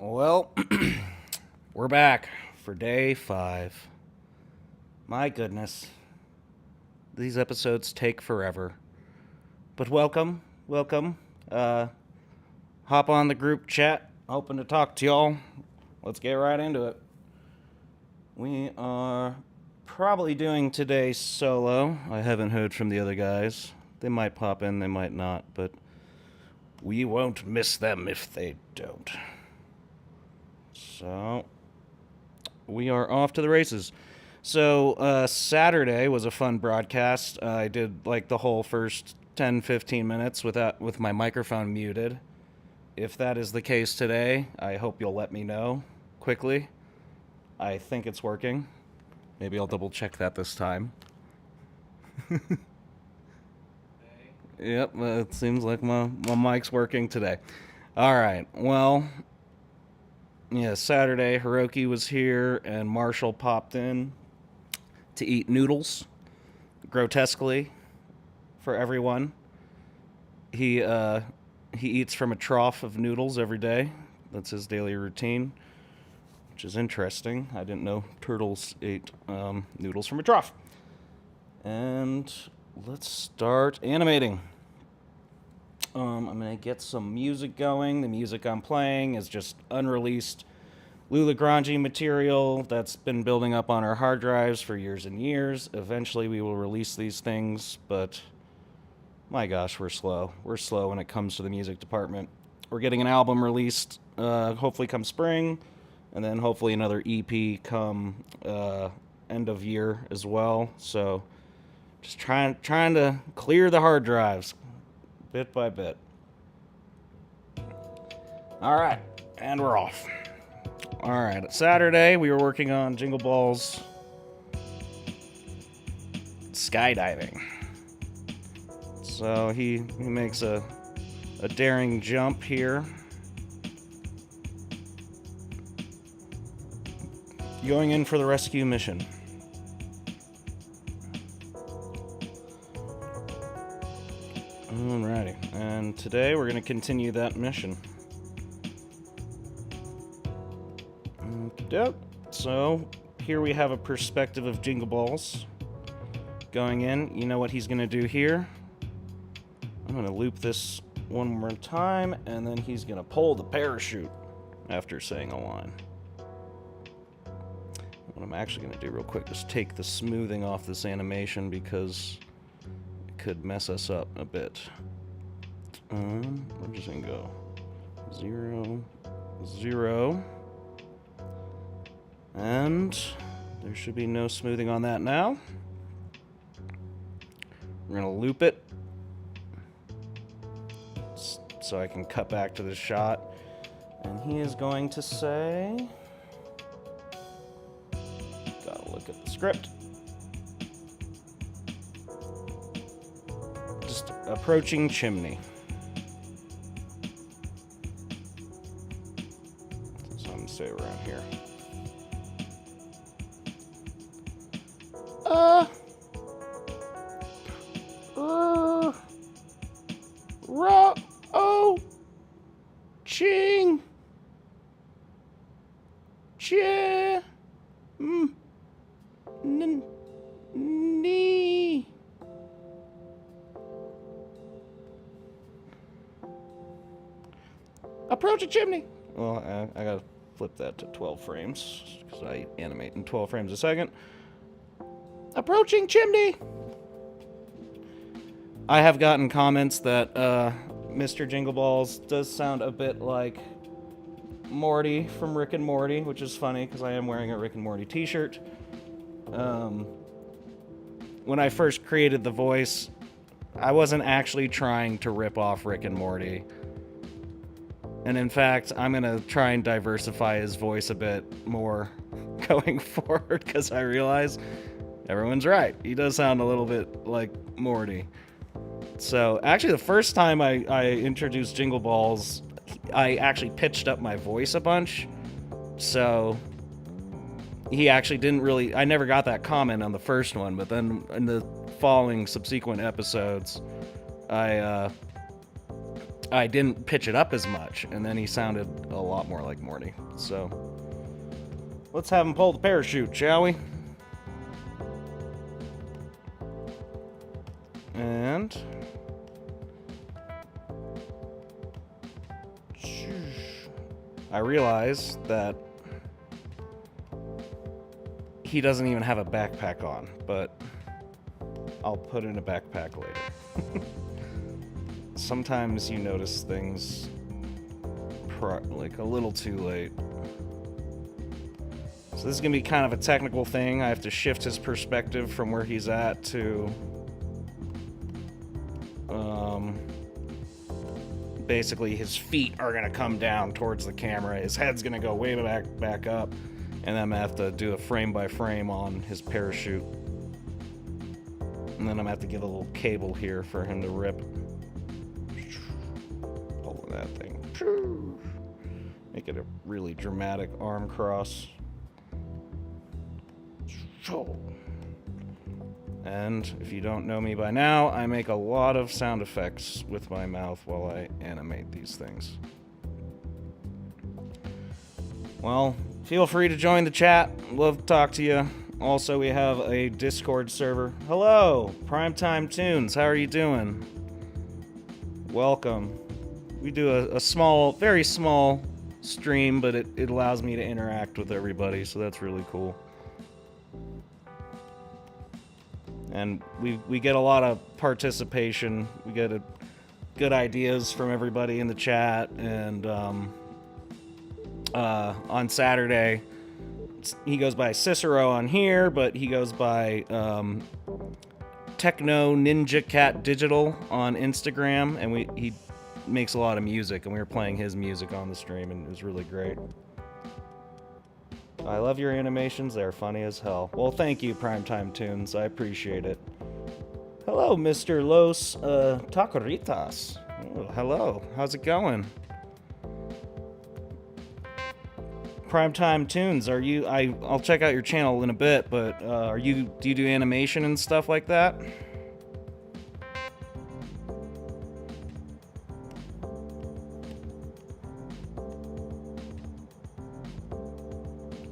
Well, we're back for day 5. My goodness. These episodes take forever. But welcome. Hop on the group chat. Hoping to talk to y'all. Let's get right into it. We are probably doing today solo. I haven't heard from the other guys. They might pop in, they might not, but we won't miss them if they don't. So, we are off to the races. So, Saturday was a fun broadcast. I did like the whole first 10-15 minutes with my microphone muted. If that is the case today, I hope you'll let me know quickly. I think it's working. Maybe I'll double check that this time. Yep, it seems like my mic's working today. Alright, well, yeah, Saturday, Hiroki was here, and Marshall popped in to eat noodles, grotesquely, for everyone. He eats from a trough of noodles every day. That's his daily routine, which is interesting. I didn't know turtles ate noodles from a trough. And let's start animating. I'm going to get some music going. The music I'm playing is just unreleased Lula Granji material that's been building up on our hard drives for years and years. Eventually we will release these things, but my gosh, we're slow. We're slow when it comes to the music department. We're getting an album released, hopefully come spring, and then hopefully another EP come end of year as well. So just trying to clear the hard drives bit by bit. All right, and we're off. All right, Saturday we were working on Jingle Ball's skydiving. So he makes a daring jump here. Going in for the rescue mission. Alrighty, and today we're going to continue that mission. Yep. So here we have a perspective of Jingle Balls going in. You know what he's going to do here? I'm going to loop this one more time, and then he's going to pull the parachute after saying a line. What I'm actually going to do real quick is take the smoothing off this animation because it could mess us up a bit. We're just going to go 0, 0. And there should be no smoothing on that now. We're going to loop it so I can cut back to the shot. And he is going to say... Gotta look at the script. Just approaching chimney. So I'm going to say around here. Ching. Che. Knee. Approach a chimney. Well, I gotta flip that to 12 frames because I animate in 12 frames a second. Approaching chimney. I have gotten comments that Mr. Jingle Balls does sound a bit like Morty from Rick and Morty, which is funny because I am wearing a Rick and Morty t-shirt. When I first created the voice, I wasn't actually trying to rip off Rick and Morty. And in fact, I'm going to try and diversify his voice a bit more going forward because I realize everyone's right. He does sound a little bit like Morty. So actually the first time I introduced Jingle Balls, I actually pitched up my voice a bunch. So he actually didn't really... I never got that comment on the first one, but then in the following subsequent episodes, I didn't pitch it up as much, and then he sounded a lot more like Morty. So let's have him pull the parachute, shall we? And... I realize that he doesn't even have a backpack on, but I'll put in a backpack later. Sometimes you notice things like a little too late. So this is going to be kind of a technical thing. I have to shift his perspective from where he's at to basically his feet are going to come down towards the camera. His head's going to go way back up. And then I'm going to have to do a frame by frame on his parachute. And then I'm going to have to give a little cable here for him to rip. Pulling that thing. Make it a really dramatic arm cross. And if you don't know me by now, I make a lot of sound effects with my mouth while I animate these things. Well, feel free to join the chat. Love to talk to you. Also, we have a Discord server. Hello, Primetime Tunes. How are you doing? Welcome. We do a small, very small stream, but it allows me to interact with everybody, so that's really cool. And we get a lot of participation. We get good ideas from everybody in the chat. And on Saturday, he goes by Cicero on here, but he goes by Techno Ninja Cat Digital on Instagram. And he makes a lot of music, and we were playing his music on the stream, and it was really great. I love your animations. They're funny as hell. Well, thank you, Primetime Tunes. I appreciate it. Hello, Mr. Los Tacoritas. Oh, hello. How's it going? Primetime Tunes, are you... I'll check out your channel in a bit, but do you do animation and stuff like that?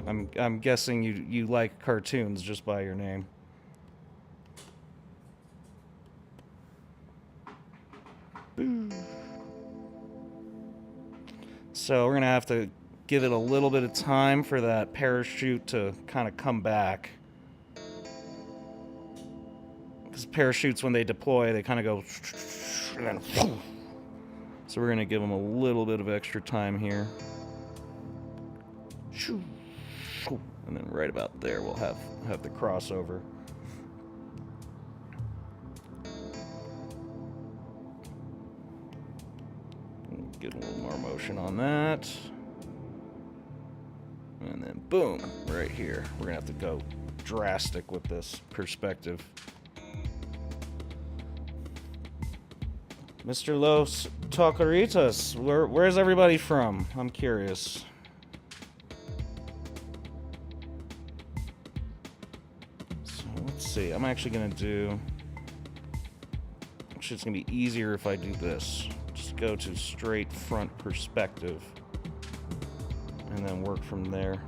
I'm guessing you like cartoons just by your name. So we're gonna have to give it a little bit of time for that parachute to kind of come back. Because parachutes, when they deploy, they kind of go and then. So we're gonna give them a little bit of extra time here. And then right about there, we'll have the crossover. Get a little more motion on that. And then boom, right here. We're gonna have to go drastic with this perspective. Mr. Los Tacoritas, where's everybody from? I'm curious. So let's see. I'm actually gonna do. Actually, it's gonna be easier if I do this. Just go to straight front perspective, and then work from there.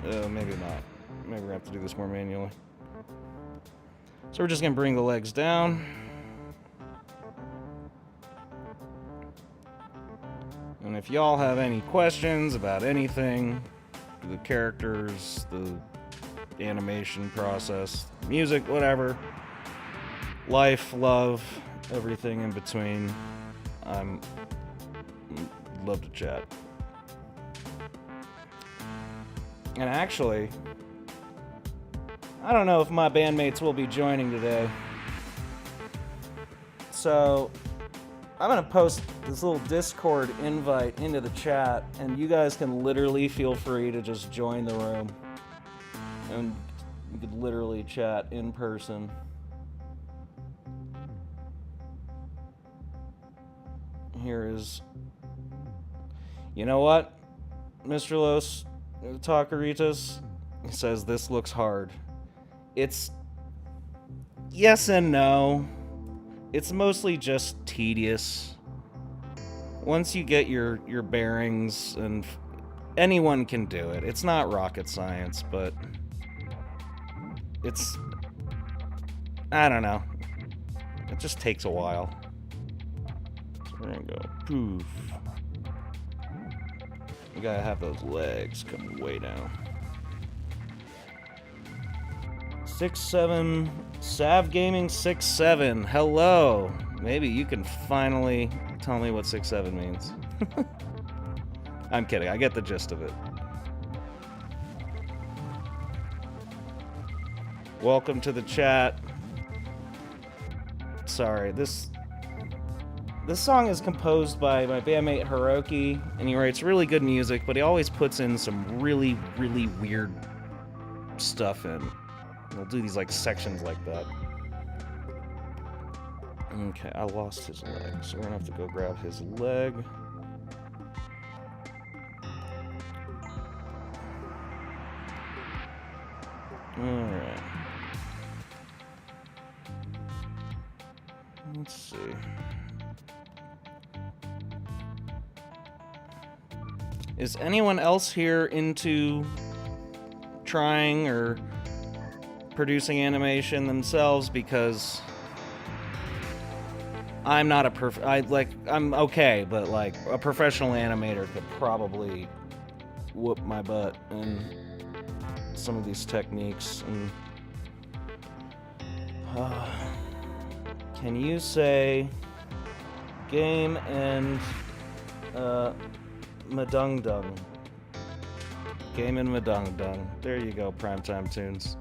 Maybe not. Maybe we're gonna have to do this more manually. So we're just gonna bring the legs down. And if y'all have any questions about anything, the characters, the animation process, music, whatever, life, love, everything in between, I'm love to chat. And actually, I don't know if my bandmates will be joining today. So I'm gonna post this little Discord invite into the chat, and you guys can literally feel free to just join the room. And you could literally chat in person. Here is... You know what, Mr. Los Tacoritas? He says this looks hard. It's yes and no. It's mostly just tedious. Once you get your bearings, and anyone can do it. It's not rocket science, but it's, I don't know. It just takes a while. So we're gonna go poof. We gotta have those legs come way down. 6-7, Sav Gaming 6-7. Hello. Maybe you can finally tell me what 6-7 means. I'm kidding. I get the gist of it. Welcome to the chat. Sorry, this song is composed by my bandmate Hiroki, and he writes really good music, but he always puts in some really, really weird stuff in. We'll do these like sections like that. Okay, I lost his leg, so we're gonna have to go grab his leg. Alright. Let's see. Is anyone else here into trying or producing animation themselves? Because I'm not a I'm okay, but like a professional animator could probably whoop my butt in some of these techniques. And can you say game and Madung Dung? Game and Madung Dung. There you go, Primetime Tunes.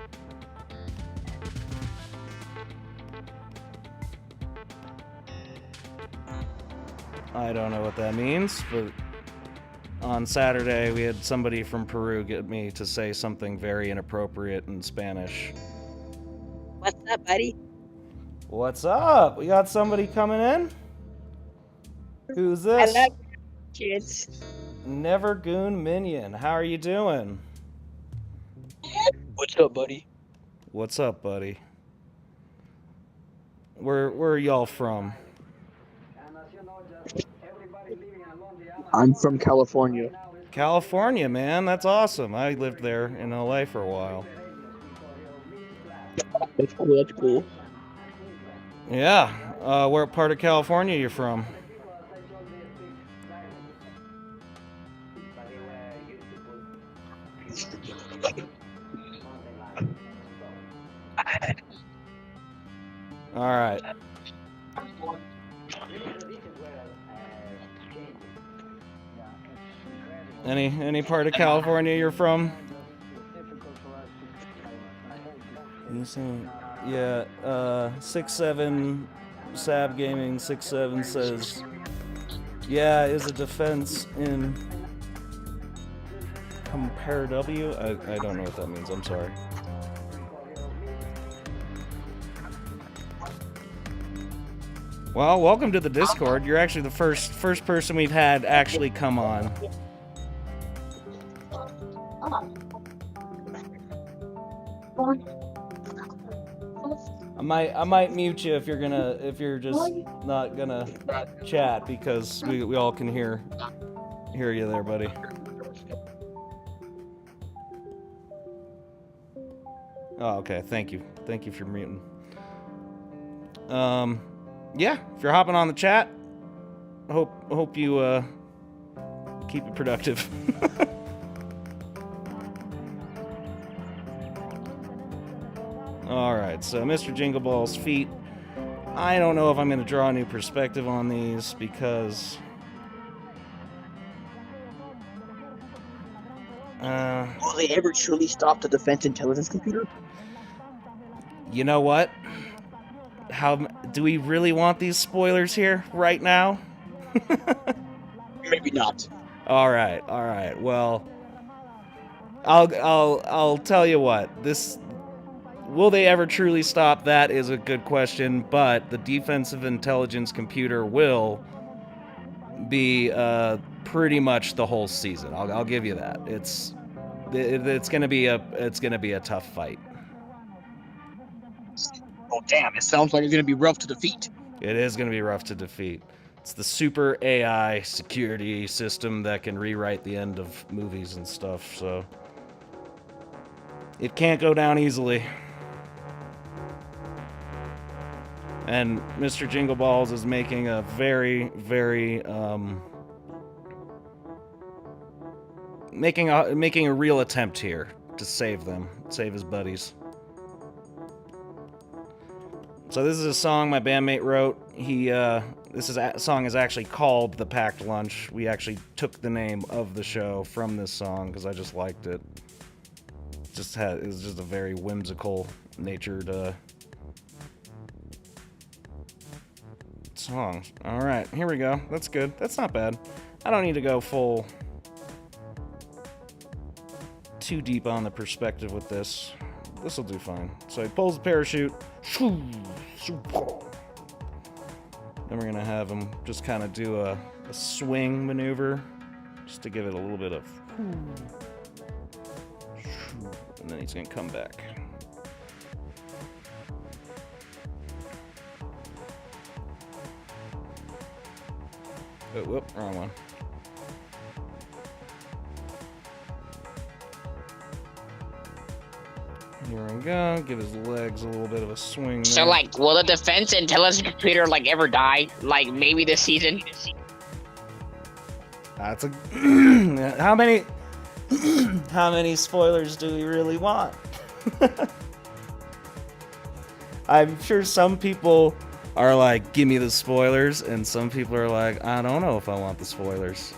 I don't know what that means, but on Saturday we had somebody from Peru get me to say something very inappropriate in Spanish. What's up, buddy? What's up? We got somebody coming in? Who's this? I love kids. Nevergoon Minion. How are you doing? What's up, buddy? What's up, buddy? Where are y'all from? I'm from California. California, man, that's awesome. I lived there in LA for a while. That's cool. That's cool. Yeah. Where part of California you from? All right. Any part of California you're from? Yeah. 6-7 Sab Gaming 6-7 says, yeah, is a defense in Compare W? I don't know what that means. I'm sorry. Well, welcome to the Discord. You're actually the first person we've had actually come on. I might mute you if you're just not gonna chat, because we all can hear you there, buddy. Oh, okay. Thank you for muting. Yeah, if you're hopping on the chat, hope you keep it productive. Alright, so Mr. Jingle Ball's feet. I don't know if I'm going to draw a new perspective on these, because Will they ever truly stop the defense intelligence computer? You know what? How do we really want these spoilers here right now? Maybe not. All right. Well, I'll tell you what. Will they ever truly stop? That is a good question, but the defensive intelligence computer will be pretty much the whole season. I'll give you that. It's gonna be a tough fight. Oh damn! It sounds like it's gonna be rough to defeat. It is gonna be rough to defeat. It's the super AI security system that can rewrite the end of movies and stuff, so it can't go down easily. And Mr. Jingle Balls is making a very, very making a real attempt here to save his buddies. So this is a song my bandmate wrote. This song is actually called "The Packed Lunch." We actually took the name of the show from this song because I just liked it. It was just a very whimsical natured song. All right, here we go. That's good. That's not bad. I don't need to go too deep on the perspective with this. This will do fine. So he pulls the parachute. Then we're gonna have him just kind of do a swing maneuver, just to give it a little bit of, and then he's gonna come back. Oh, whoop, wrong one. Here we go. Give his legs a little bit of a swing. So, like, will the defense intelligence computer, like, ever die? Like, maybe this season? That's a... How many spoilers do we really want? I'm sure some people are like, give me the spoilers, and some people are like, I don't know if I want the spoilers.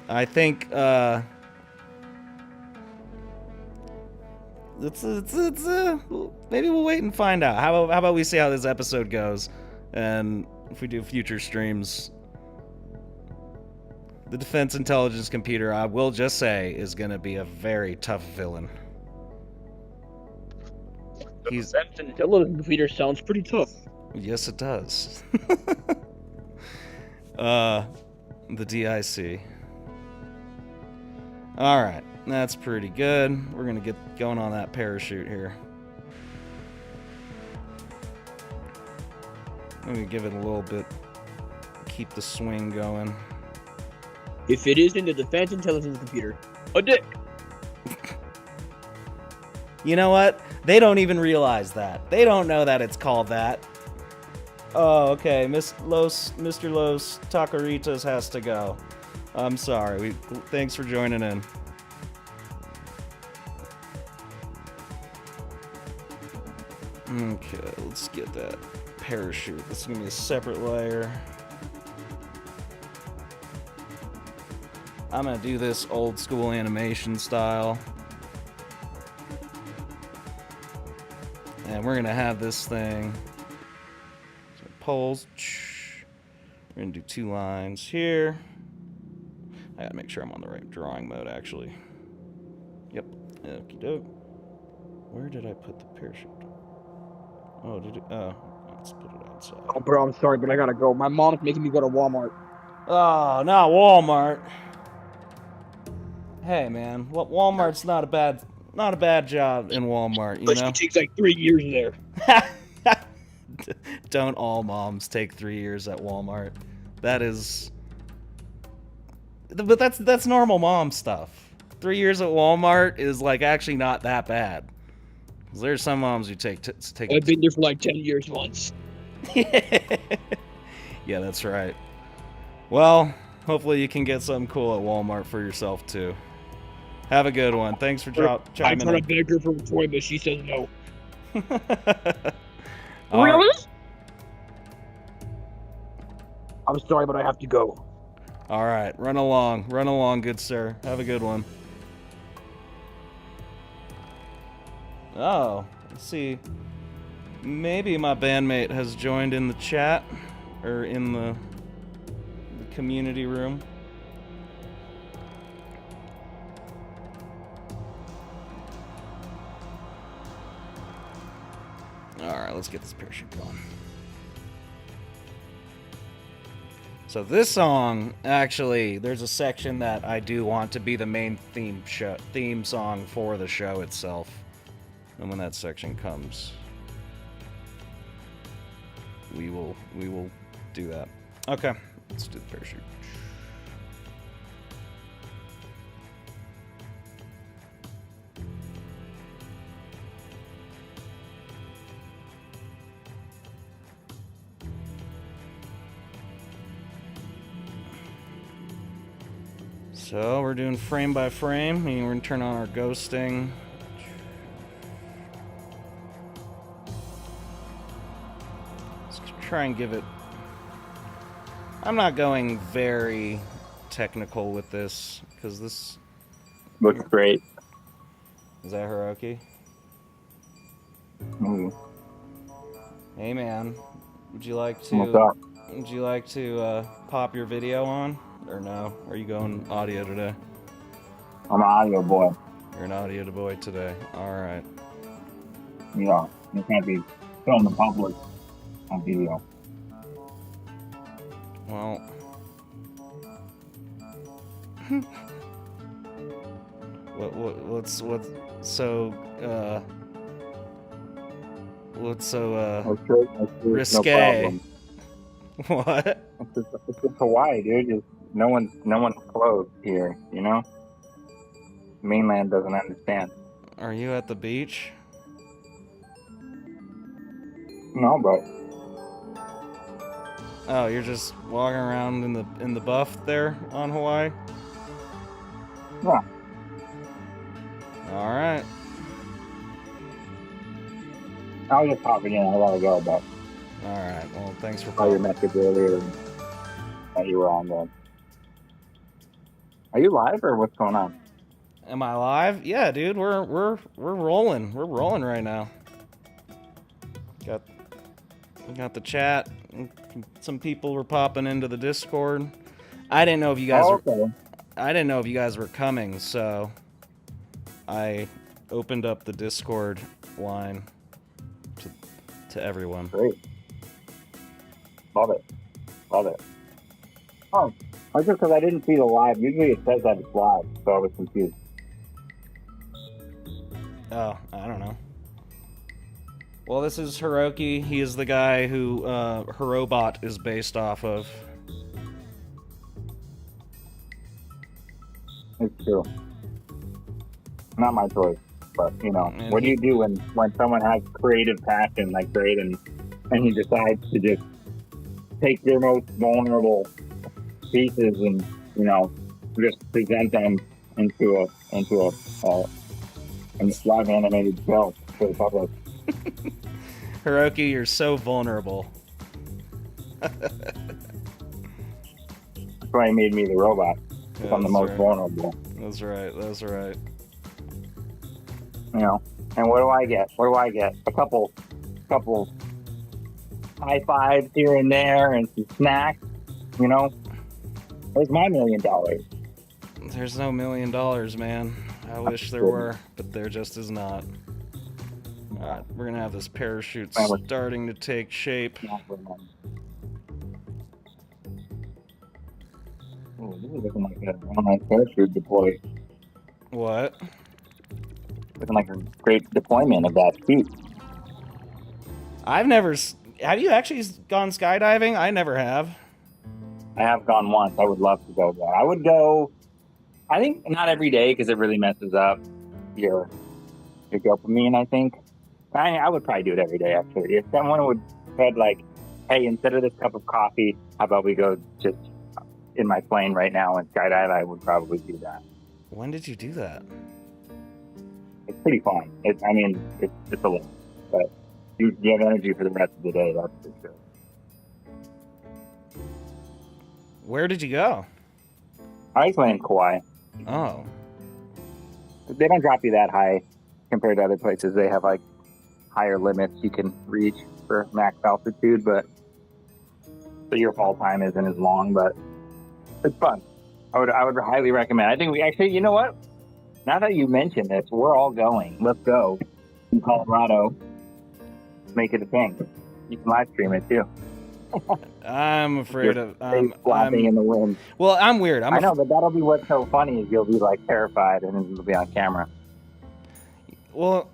I think, maybe we'll wait and find out. How about we see how this episode goes, and if we do future streams, the defense intelligence computer, I will just say, is going to be a very tough villain. The defense intelligence computer sounds pretty tough. Yes, it does. The DIC. All right. That's pretty good. We're going to get going on that parachute here. Maybe give it a little bit. Keep the swing going. If it isn't a defense intelligence computer, a dick. You know what? They don't even realize that. They don't know that it's called that. Oh, okay. Mr. Los Takaritas has to go. I'm sorry. Thanks for joining in. Okay, let's get that parachute. This is gonna be a separate layer. I'm gonna do this old school animation style. And we're gonna have this thing. So poles. We're gonna do 2 lines here. I gotta make sure I'm on the right drawing mode, actually. Yep. Okie doke. Where did I put the parachute? Oh, did it? Oh, let's put it outside. Oh, bro, I'm sorry, but I gotta go. My mom's making me go to Walmart. Oh, not Walmart. Hey, man, Walmart's not a bad job in Walmart, you But know. she takes like 3 years there. Don't all moms take 3 years at Walmart? That is, but that's normal mom stuff. 3 years at Walmart is like actually not that bad. 'Cause there's some moms who take. I've been there for like 10 years once. Yeah, that's right. Well, hopefully you can get something cool at Walmart for yourself too. Have a good one. Thanks for I chiming try to in. beg her for a toy, but she says no. All right. Really? I'm sorry, but I have to go. All right, run along, good sir. Have a good one. Oh, let's see. Maybe my bandmate has joined in the chat or in the community room. All right, let's get this parachute going. So this song, actually, there's a section that I do want to be the main theme song for the show itself. And when that section comes, we will do that. Okay, let's do the parachute. So we're doing frame by frame, meaning we're gonna turn on our ghosting. Let's try and give it. I'm not going very technical with this because this looks great. is that Hiroki? Mm. Hey man, would you like What's to? up? Would you like to pop your video on, or no? Are you going audio today? I'm an audio boy. You're an audio boy today. All right. Yeah, you can't be filming in public on video. Well. What's so risque? No What? it's just Hawaii, dude. Just no one's close here. You know, mainland doesn't understand. Are you at the beach? No, but Oh, you're just walking around in the buff there on Hawaii? yeah, All right. I was just popping in. I gotta go, but All right. Well, thanks for saw your calling. message earlier that you were on there. Are you live or what's going on? Am I live? Yeah, dude. We're rolling. We're rolling right now. Got the chat. Some people were popping into the Discord. I didn't know if you guys okay. I didn't know if you guys were coming, so I opened up the Discord line to everyone. Great. Love it. Love it. Oh, that's just because I didn't see the live. Usually it says that it's live, so I was confused. Oh, I don't know. Well, this is Hiroki. He is the guy who Hirobot is based off of. It's true. Not my choice, but you know, And what do you do when someone has creative passion like great and he decides to just take your most vulnerable pieces and you know just present them into a live animated show for the public. Hiroki, you're so vulnerable. That's why he made me the robot. Yeah, I'm the that's most right. vulnerable. That's right. That's right. You know, and what do I get? What do I get? A couple high fives here and there, and some snacks. You know, where's my $1 million? There's no $1 million, man. I wish there were, but there just is not. Alright, we're gonna have this parachute starting to take shape. Oh, this is looking like a nice parachute deploy. What? Looking like a great deployment of that chute. I've never. Have you actually gone skydiving? I never have. I have gone once. I would love to go there. I would go. I think not every day because it really messes up your dopamine. I think I would probably do it every day. Actually, if someone would said like, "Hey, instead of this cup of coffee, how about we go just in my plane right now and skydive?" I would probably do that. When did you do that? It's pretty fun. It's a lot, but you have energy for the rest of the day. That's for sure. Where did you go? I just went in Kauai. Oh. They don't drop you that high compared to other places. They have like higher limits you can reach for max altitude, but so your fall time isn't as long, but it's fun. I would highly recommend. I think we actually, you know what? Now that you mentioned this, we're all going. Let's go in Colorado. Make it a thing. You can live stream it too. I'm afraid of. Flopping in the wind. Well, I'm weird. I know, but that'll be what's so funny is you'll be like terrified and it'll be on camera. Well,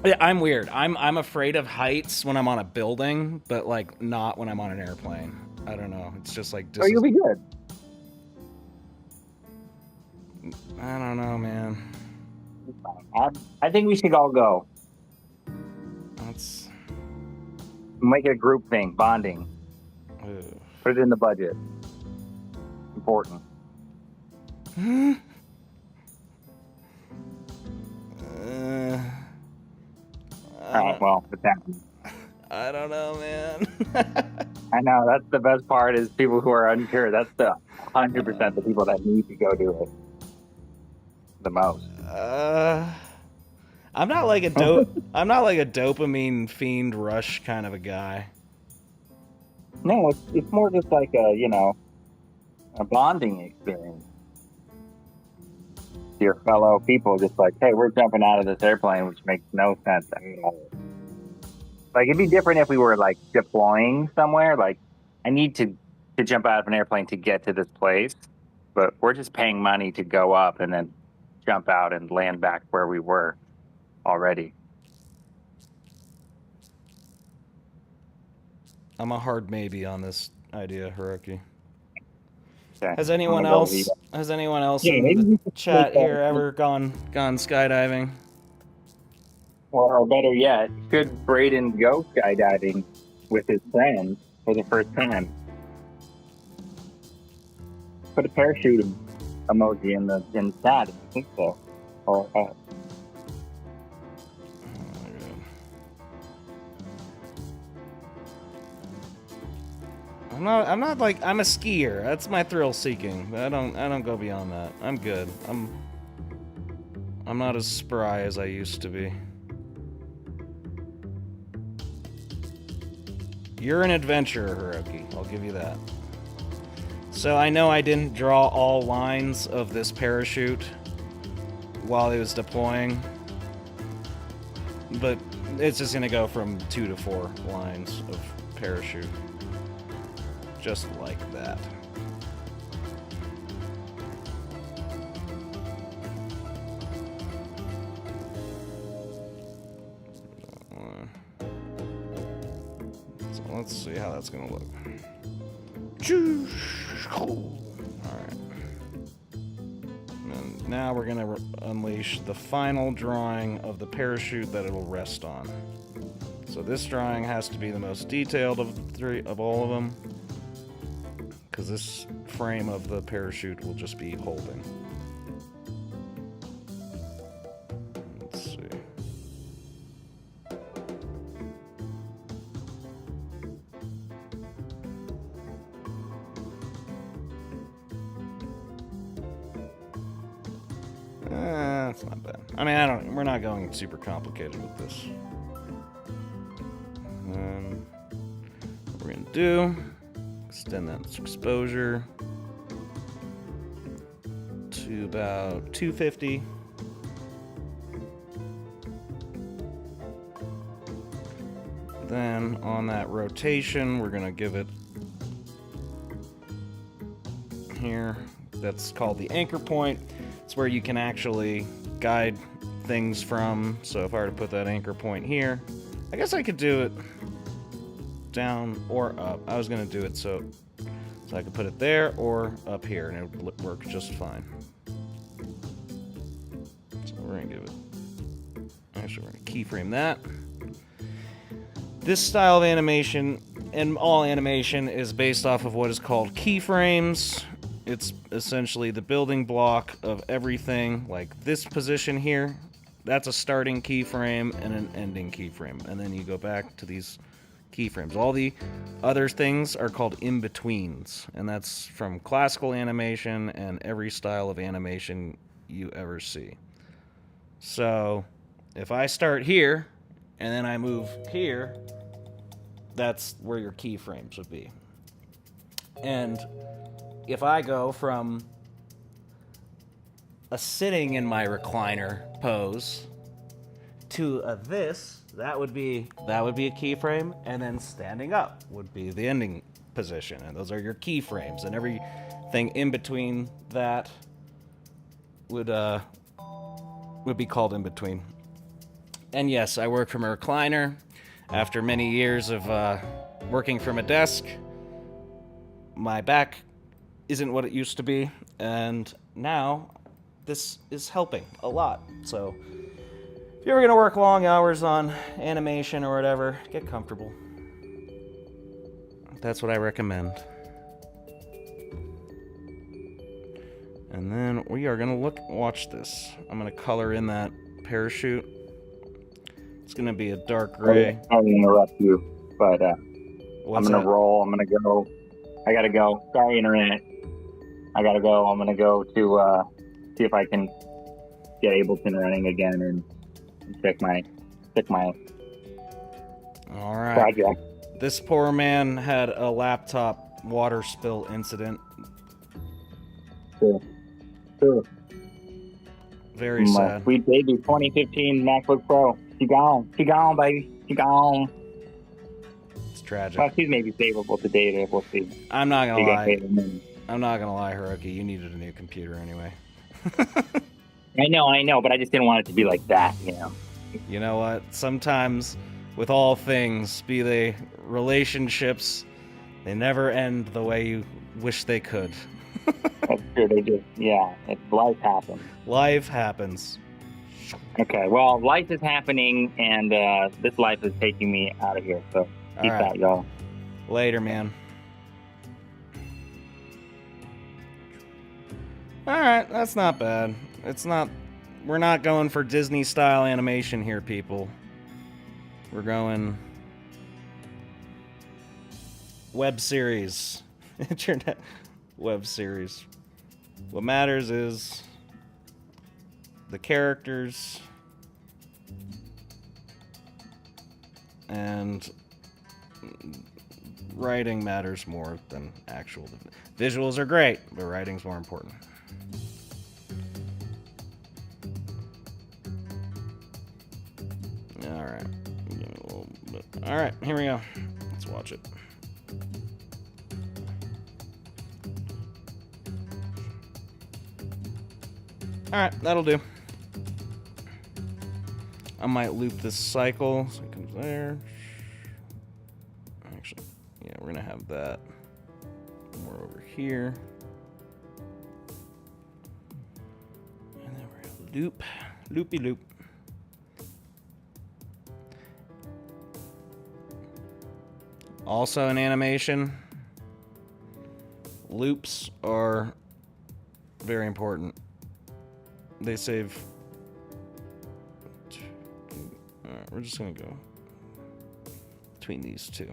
yeah, I'm weird. I'm afraid of heights when I'm on a building, but like not when I'm on an airplane. I don't know. It's just like. Oh, you'll be good. I don't know, man. I think we should all go. That's make it a group thing, bonding. Ugh. Put it in the budget. Important. Well, it's happening. I don't know, man. I know, that's the best part is people who are unsure. That's the 100% the people that need to go do it the most. I'm not like a dopamine fiend rush kind of a guy. No, it's more just like a bonding experience. Your fellow people, just like, hey, we're jumping out of this airplane, which makes no sense at all. Like, it'd be different if we were like deploying somewhere. Like, I need to jump out of an airplane to get to this place, but we're just paying money to go up and then jump out and land back where we were already. I'm a hard maybe on this idea, Hiroki. Okay. Has anyone else in the chat here ever gone skydiving? Or better yet, should Braden go skydiving with his friends for the first time? Put a parachute emoji in the chat if you think so. Or I'm not like I'm a skier. That's my thrill seeking. I don't go beyond that. I'm good. I'm not as spry as I used to be. You're an adventurer, Hiroki. I'll give you that. So I know I didn't draw all lines of this parachute while it was deploying, but it's just gonna go from 2 to 4 lines of parachute. Just like that. let's see how that's gonna look. Alright. And now we're gonna unleash the final drawing of the parachute that it'll rest on. So this drawing has to be the most detailed of all of them, because this frame of the parachute will just be holding. Let's see. That's not bad. I mean, we're not going super complicated with this. What we're gonna do, extend that exposure to about 250. Then on that rotation, we're gonna give it here. That's called the anchor point. It's where you can actually guide things from. So if I were to put that anchor point here, I guess I could do it down or up. I was gonna do it so I could put it there or up here, and it would work just fine. So we're gonna give it. Actually, we're gonna keyframe that. This style of animation, and all animation, is based off of what is called keyframes. It's essentially the building block of everything. Like this position here, that's a starting keyframe and an ending keyframe. And then you go back to these keyframes. All the other things are called in-betweens. And that's from classical animation and every style of animation you ever see. So if I start here and then I move here, that's where your keyframes would be. And if I go from a sitting in my recliner pose to a this, that would be a keyframe, and then standing up would be the ending position, and those are your keyframes, and everything in between that would be called in between. And yes, I work from a recliner. After many years of working from a desk, my back isn't what it used to be, and now this is helping a lot. So if you're ever gonna work long hours on animation or whatever, get comfortable. That's what I recommend. And then we are gonna watch this. I'm gonna color in that parachute. It's gonna be a dark gray. I'll interrupt you, but I'm gonna roll. I'm gonna go. I gotta go. Sorry, internet. I gotta go. I'm gonna go to see if I can get Ableton running again and check my All right. project. This poor man had a laptop water spill incident. Sure. Very My sad. sweet baby 2015 MacBook Pro. She gone. She gone, baby. She gone. It's tragic. Well, she's maybe savable to data. We'll see. I'm not gonna She got lie. paid a million. I'm not gonna lie, Hiroki. You needed a new computer anyway. I know, but I just didn't want it to be like that, you know. You know what? Sometimes, with all things, be they relationships, they never end the way you wish they could. That's true. They just, life happens. Life happens. Okay, well, life is happening, and this life is taking me out of here. So peace right. out, y'all. Later, man. Alright, that's not bad. We're not going for Disney style animation here, people. We're going web series. Internet web series. What matters is the characters and writing matters more than actual. Visuals are great, but writing's more important. Alright. Alright, here we go. Let's watch it. Alright, that'll do. I might loop this cycle so it comes there. Actually, we're gonna have that more over here. And then we're gonna loop, loopy loop. Also in animation, loops are very important. They save. Alright, we're just gonna go between these two.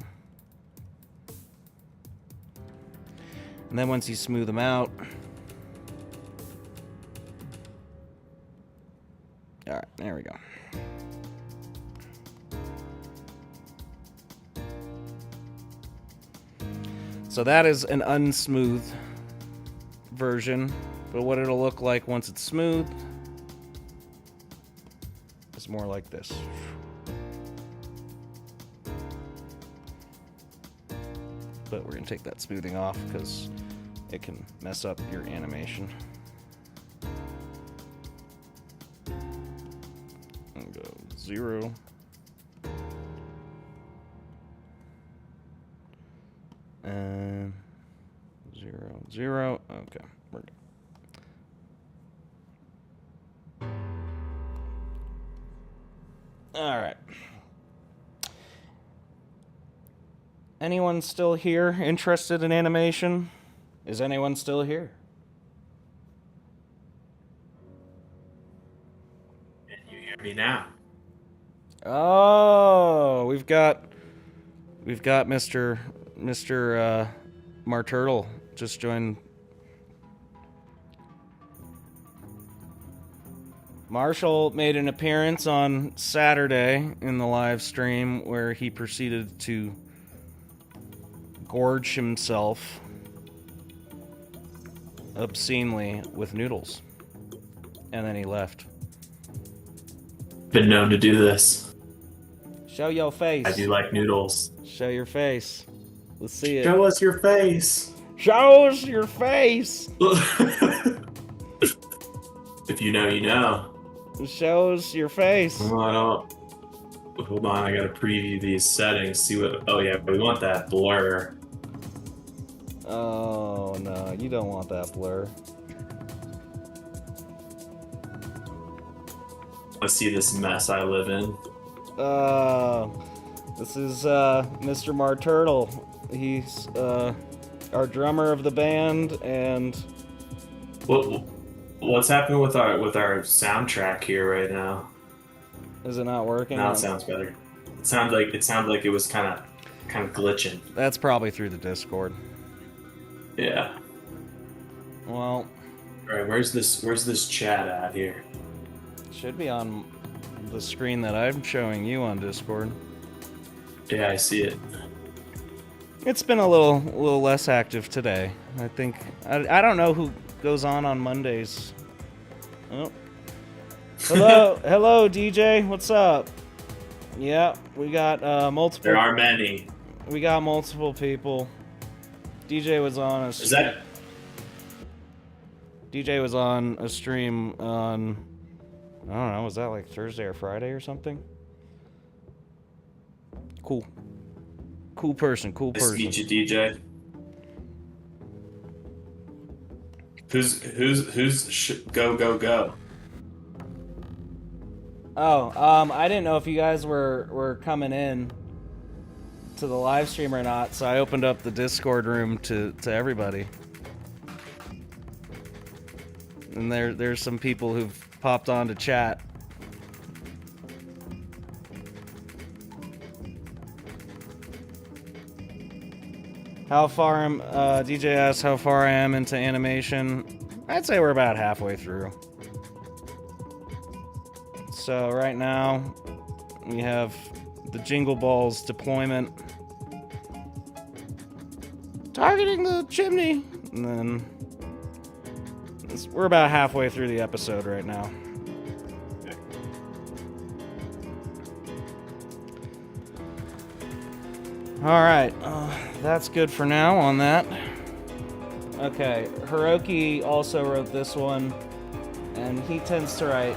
And then once you smooth them out. Alright, there we go. So that is an unsmooth version, but what it'll look like once it's smooth is more like this. But we're gonna take that smoothing off because it can mess up your animation. And go 0. And 0, 0. Okay, we're good. All right. Anyone still here interested in animation? Is anyone still here? Can you hear me now? Oh, we've got Mr. Marturtle just joined. Marshall made an appearance on Saturday in the live stream where he proceeded to gorge himself obscenely with noodles. And then he left. Been known to do this. Show your face. I do like noodles. Show your face. Let's see it. Show us your face. Show us your face. If you know, you know. Show us your face. Hold on, I gotta preview these settings. See what. Oh yeah, we want that blur. Oh no, you don't want that blur. Let's see this mess I live in. This is Mr. Marturtle. He's our drummer of the band, and What's happening with our soundtrack here right now? is it not working? Now it sounds better. It sounded like it was kind of glitching. That's probably through the Discord. Yeah. Well, All right, where's this chat at here? should be on the screen that I'm showing you on Discord. Yeah, I see it. It's been a little less active today. I think I don't know who goes on Mondays. Oh. Hello, DJ. What's up? Yeah, we got multiple. There are many. We got multiple people. DJ was on a. Is that? DJ was on a stream on. I don't know. Was that like Thursday or Friday or something? Cool. Cool person. Nice to meet you, DJ. Who's go? Oh, I didn't know if you guys were coming in to the live stream or not, so I opened up the Discord room to everybody. And there's some people who've popped on to chat. How far am DJ asks how far I am into animation. I'd say we're about halfway through. So right now we have the Jingle Balls deployment targeting the chimney, and then we're about halfway through the episode right now. Alright, that's good for now on that. Okay, Hiroki also wrote this one, and he tends to write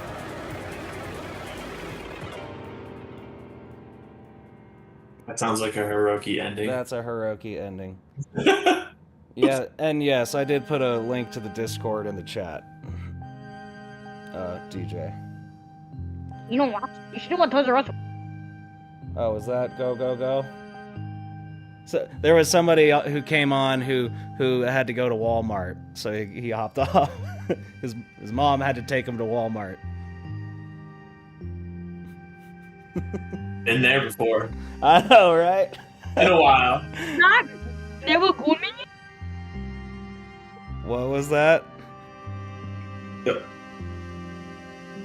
That sounds like a Hiroki ending. That's a Hiroki ending. Yeah, and yes, I did put a link to the Discord in the chat. DJ. You know what? You should do what Toys R Us. Oh, was that go go go? So there was somebody who came on who had to go to Walmart, so he hopped off. His mom had to take him to Walmart. Been there before. I know, right? In a while. Not. They were cool me. What was that?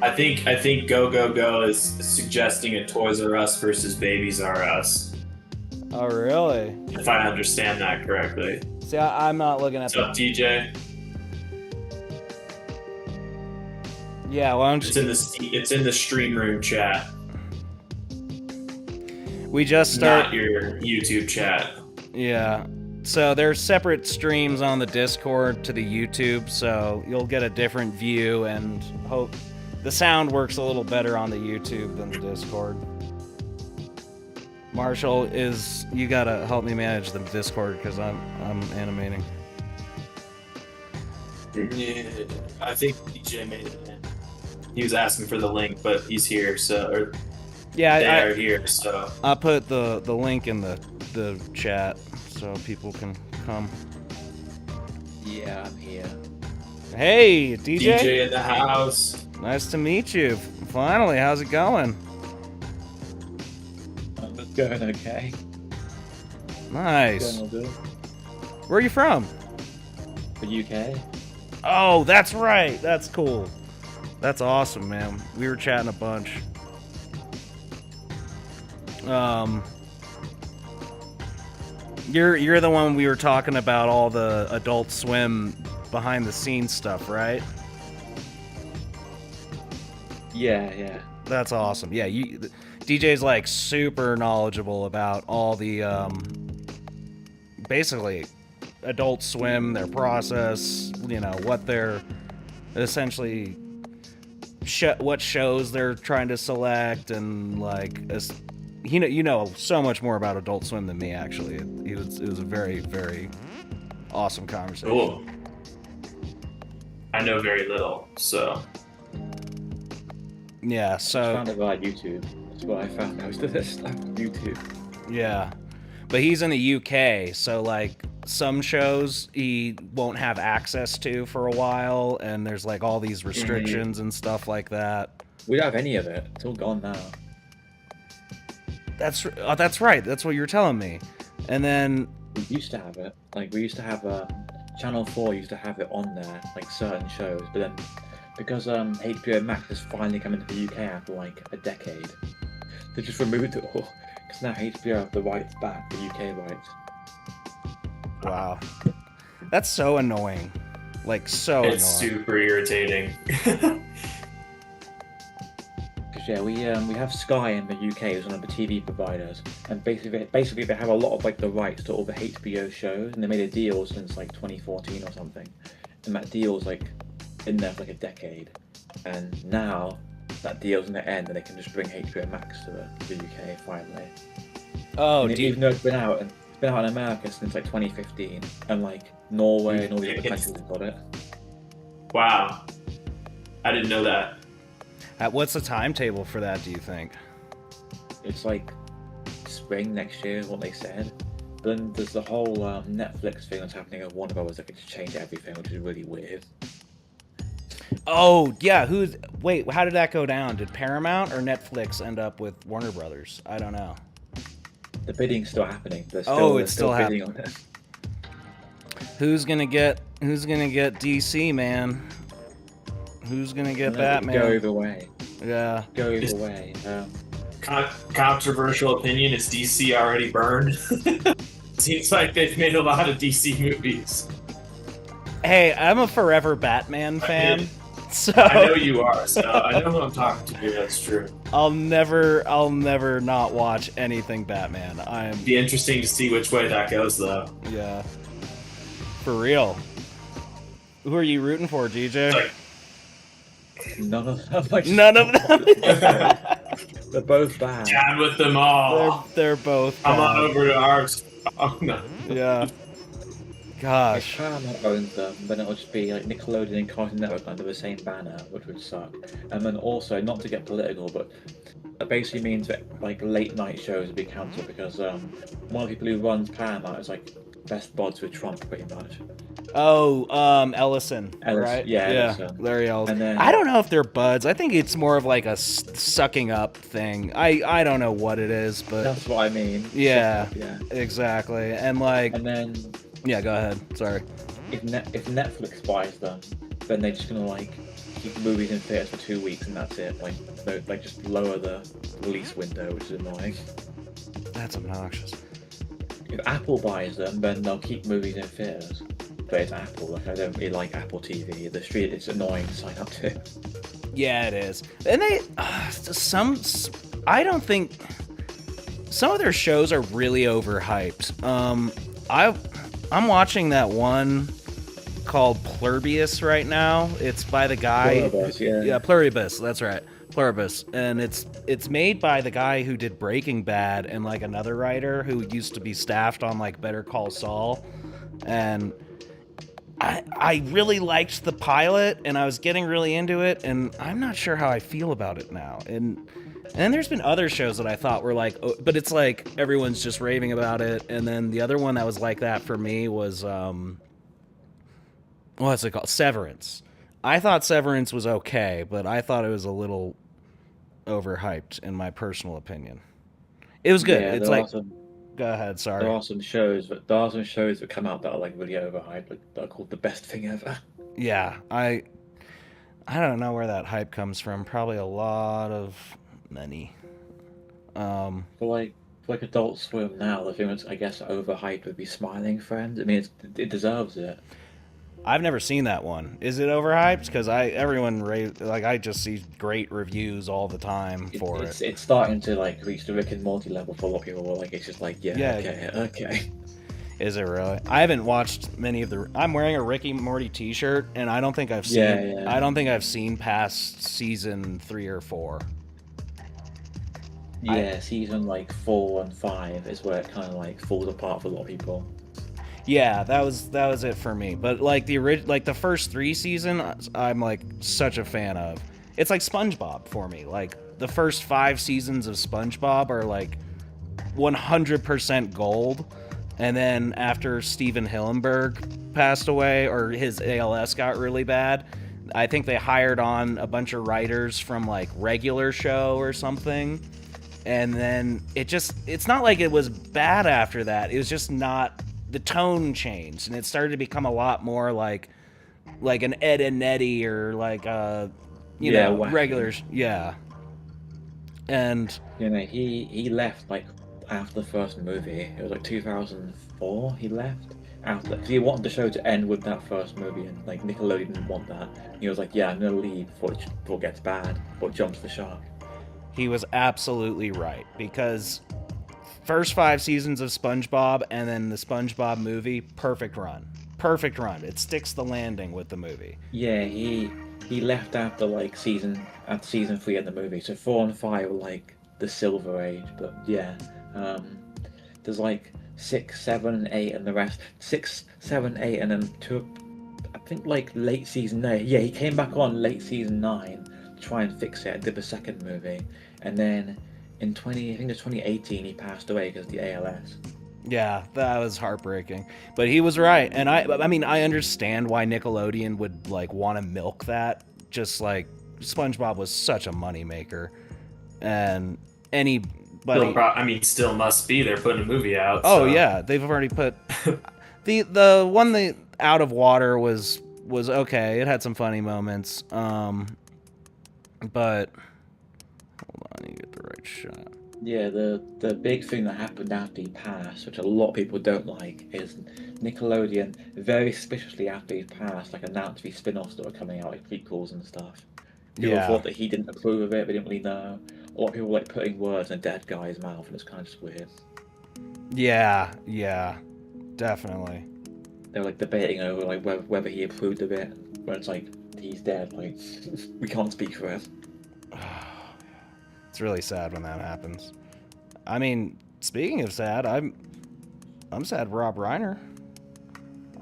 I think Go Go Go is suggesting a Toys R Us versus Babies R Us. Oh, really? If I understand that correctly. See, I'm not looking at What's up, DJ? Yeah, why don't you... It's in the stream room chat. We just start... Not your YouTube chat. Yeah. So there's separate streams on the Discord to the YouTube, so you'll get a different view, and hope the sound works a little better on the YouTube than the Discord. Marshall, you gotta help me manage the Discord because I'm animating. Yeah, I think DJ made it in. He was asking for the link, but he's here, so Yeah, they are here, so I put the link in the chat so people can come. Yeah, I'm here. Hey, DJ. DJ in the house. Nice to meet you. Finally, how's it going? It's going okay. Nice. Going all good. Where are you from? The UK. Oh, that's right. That's cool. That's awesome, man. We were chatting a bunch. You're the one we were talking about all the Adult Swim behind the scenes stuff, right? Yeah. That's awesome. Yeah, DJ's like super knowledgeable about all the basically Adult Swim, their process, what they're essentially what shows they're trying to select, and like you know so much more about Adult Swim than me, actually. It was a very, very awesome conversation. Cool. I know very little, so yeah. I So found it via YouTube. That's where I found most of this stuff. YouTube. yeah, but he's in the UK, so like some shows he won't have access to for a while, and there's like all these restrictions and stuff like that. We don't have any of it. It's all gone now. That's right. That's what you were telling me. And then We used to have it. Like, we used to have Channel 4 used to have it on there, like certain shows, but then because HBO Max has finally come into the UK after like a decade, they just removed it all because now HBO have the rights back, the UK rights. wow, that's so annoying. Like so it's annoying. super irritating. Because yeah, we have Sky in the UK as one of the TV providers, and basically they have a lot of like the rights to all the HBO shows, and they made a deal since like 2014 or something, and that deal's like in there for like a decade, and now that deal's in the end, and they can just bring HBO Max to the UK finally. Oh, and even though it's been out in America since like 2015, and like Norway and all the other countries have got it. Wow, I didn't know that. What's the timetable for that, do you think? It's like spring next year is what they said. But then there's the whole Netflix thing that's happening at Warner Brothers that could change everything, which is really weird. Oh, yeah, wait, how did that go down? Did Paramount or Netflix end up with Warner Brothers? I don't know. The bidding's still happening. It's still bidding on it. Who's gonna get DC, man? Who's gonna get Batman? Go either way. Yeah. Go either way. Controversial opinion, is DC already burned? Seems like they've made a lot of DC movies. Hey, I'm a forever Batman fan. So I know you are, so I know who I'm talking to. That's true. I'll never not watch anything Batman. Be interesting to see which way that goes, though. Yeah. For real. Who are you rooting for, DJ? Like, None of them. None of them. They're both bad. Down with them all. They're both Come on bad. over to ours. Oh no. Yeah. If Gosh. Paramount owns them, then it'll just be like Nickelodeon and Cartoon Network under the same banner, which would suck. And then also, not to get political, but that basically means that like late night shows would be cancelled because one of the people who runs Paramount is like best buds with Trump, pretty much. Oh, Ellison, right? yeah, yeah, Ellison. Larry Ellison. And then- I don't know if they're buds. I think it's more of like a sucking up thing. I don't know what it is, but That's what I mean. yeah, Yeah. exactly. And like, And then yeah, go ahead. Sorry. if Netflix buys them, then they're just gonna like keep movies in theaters for 2 weeks and that's it. Like just lower the release window, which is annoying. That's obnoxious. If Apple buys them, then they'll keep movies in theaters. But it's Apple. Like I don't really like Apple TV. The street it's annoying to sign up to. Yeah, it is. And they I don't think some of their shows are really overhyped. I'm watching that one called Pluribus right now. It's by the guy. Pluribus, yeah. Yeah, Pluribus. That's right, Pluribus, and it's made by the guy who did Breaking Bad and like another writer who used to be staffed on like Better Call Saul, and I really liked the pilot and I was getting really into it, and I'm not sure how I feel about it now. And then there's been other shows that I thought were like, but it's like everyone's just raving about it. And then the other one that was like that for me was, what's it called? Severance. I thought Severance was okay, but I thought it was a little overhyped in my personal opinion. It was good. Yeah, it's like, go ahead. Sorry. There are some shows that come out that are like really overhyped. Like they're called the best thing ever. Yeah, I don't know where that hype comes from. Probably a lot of money. For like Adult Swim now, the thing that's I guess overhyped would be Smiling Friends. I mean, it deserves it. I've never seen that one. Is it overhyped? Because I just see great reviews all the time for it. It's starting to like reach the Rick and Morty level for a lot of people. Like it's just like Yeah. okay. Is it really? I haven't watched many of the. I'm wearing a Rick and Morty T-shirt, and I don't think I've seen. Yeah. I don't think I've seen past season 3 or 4. Yeah, season like 4 and 5 is where it kind of like falls apart for a lot of people. Yeah, that was it for me. But like the first 3 seasons, I'm like such a fan of. It's like SpongeBob for me. Like the first 5 seasons of SpongeBob are like 100% gold. And then after Steven Hillenburg passed away, or his ALS got really bad, I think they hired on a bunch of writers from like Regular Show or something. And then it's not like it was bad after that. It was just not, the tone changed, and it started to become a lot more like an Ed and Eddie or like Wacky. regulars. Yeah. And he left like after the first movie. It was like 2004. He left after because he wanted the show to end with that first movie, and like Nickelodeon didn't want that. He was like, "Yeah, I'm gonna leave before it gets bad, before it jumps the shark." he was absolutely right, because first 5 seasons of SpongeBob and then the SpongeBob movie, perfect run. It sticks the landing with the movie. Yeah, he left after season 3 of the movie. So 4 and 5 were like the Silver Age, but yeah, there's like 6, 7, and 8, and the rest 6, 7, 8, and then 2. I think like late season 9. Yeah, he came back on late season 9 to try and fix it and did the second movie, and then in 2018 he passed away because of the ALS. Yeah, that was heartbreaking. But he was right, and I mean I understand why Nickelodeon would like want to milk that. Just like SpongeBob was such a moneymaker, and anybody. Still must be. They're putting a movie out. Oh so. yeah, they've already put the one that Out of Water was okay. It had some funny moments. But hold on, you get the right shot. Yeah, the big thing that happened after he passed, which a lot of people don't like, is Nickelodeon, very suspiciously after he passed, announced these spin-offs that were coming out, like prequels and stuff. People thought that he didn't approve of it, they didn't really know. A lot of people were putting words in a dead guy's mouth, and it's kind of just weird. Yeah, definitely. They were debating over whether he approved of it, where it's he's dead, we can't speak for him. It's really sad when that happens. I mean, speaking of sad, I'm sad Rob Reiner.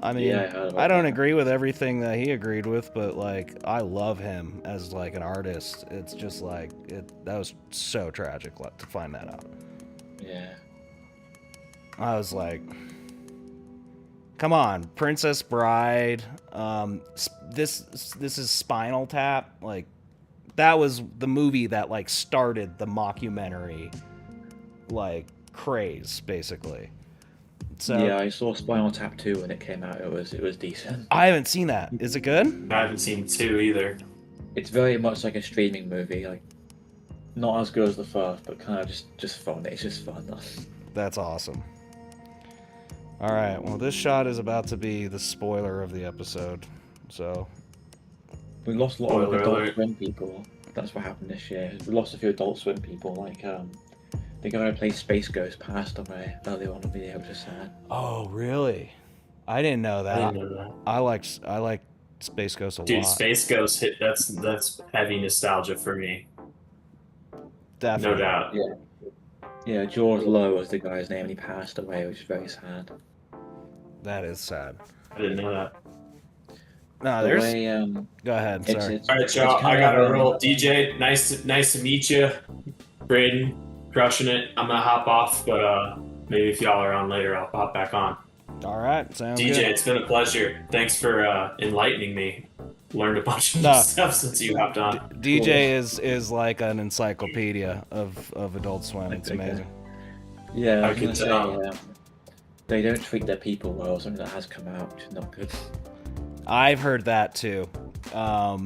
I mean, Yeah, I heard about I don't that. agree with everything that he agreed with, but like I love him as like an artist. It's just like that was so tragic to find that out. Yeah. I was like, come on, Princess Bride. This is Spinal Tap. Like, that was the movie that like started the mockumentary like craze, basically. So Yeah, I saw Spinal Tap 2 when it came out. It was decent. I haven't seen that. Is it good? I haven't seen 2 either. It's very much like a streaming movie, like not as good as the first, but kind of just fun. It's just fun. That's awesome. All right. Well, this shot is about to be the spoiler of the episode. So We lost a lot of Spoiler Adult alert. Swim people. That's what happened this year. We lost a few Adult Swim people, like the guy who plays Space Ghost passed away earlier on in the video, which is sad. oh, really? I didn't know I that. didn't know that. I like Space Ghost a Dude, lot. Space Ghost hit. That's heavy nostalgia for me. Definitely. No doubt. Yeah, George Lowe was the guy's name, and he passed away, which is very sad. That is sad. I didn't know that. No, The there's. way, Go ahead. it's, Sorry. it's, All right, it's y'all. I kind got of, to roll. DJ, nice to meet you. Braden, crushing it. I'm gonna hop off, but maybe if y'all are on later, I'll pop back on. All right. Sounds DJ, good. it's been a pleasure. Thanks for enlightening me. Learned a bunch of No. new stuff since you hopped on. DJ is like an encyclopedia of Adult Swim. It's Okay. amazing. Yeah, I I was could gonna say, tell. they don't treat their people well, something that has come out, which is not good. I've heard that too. I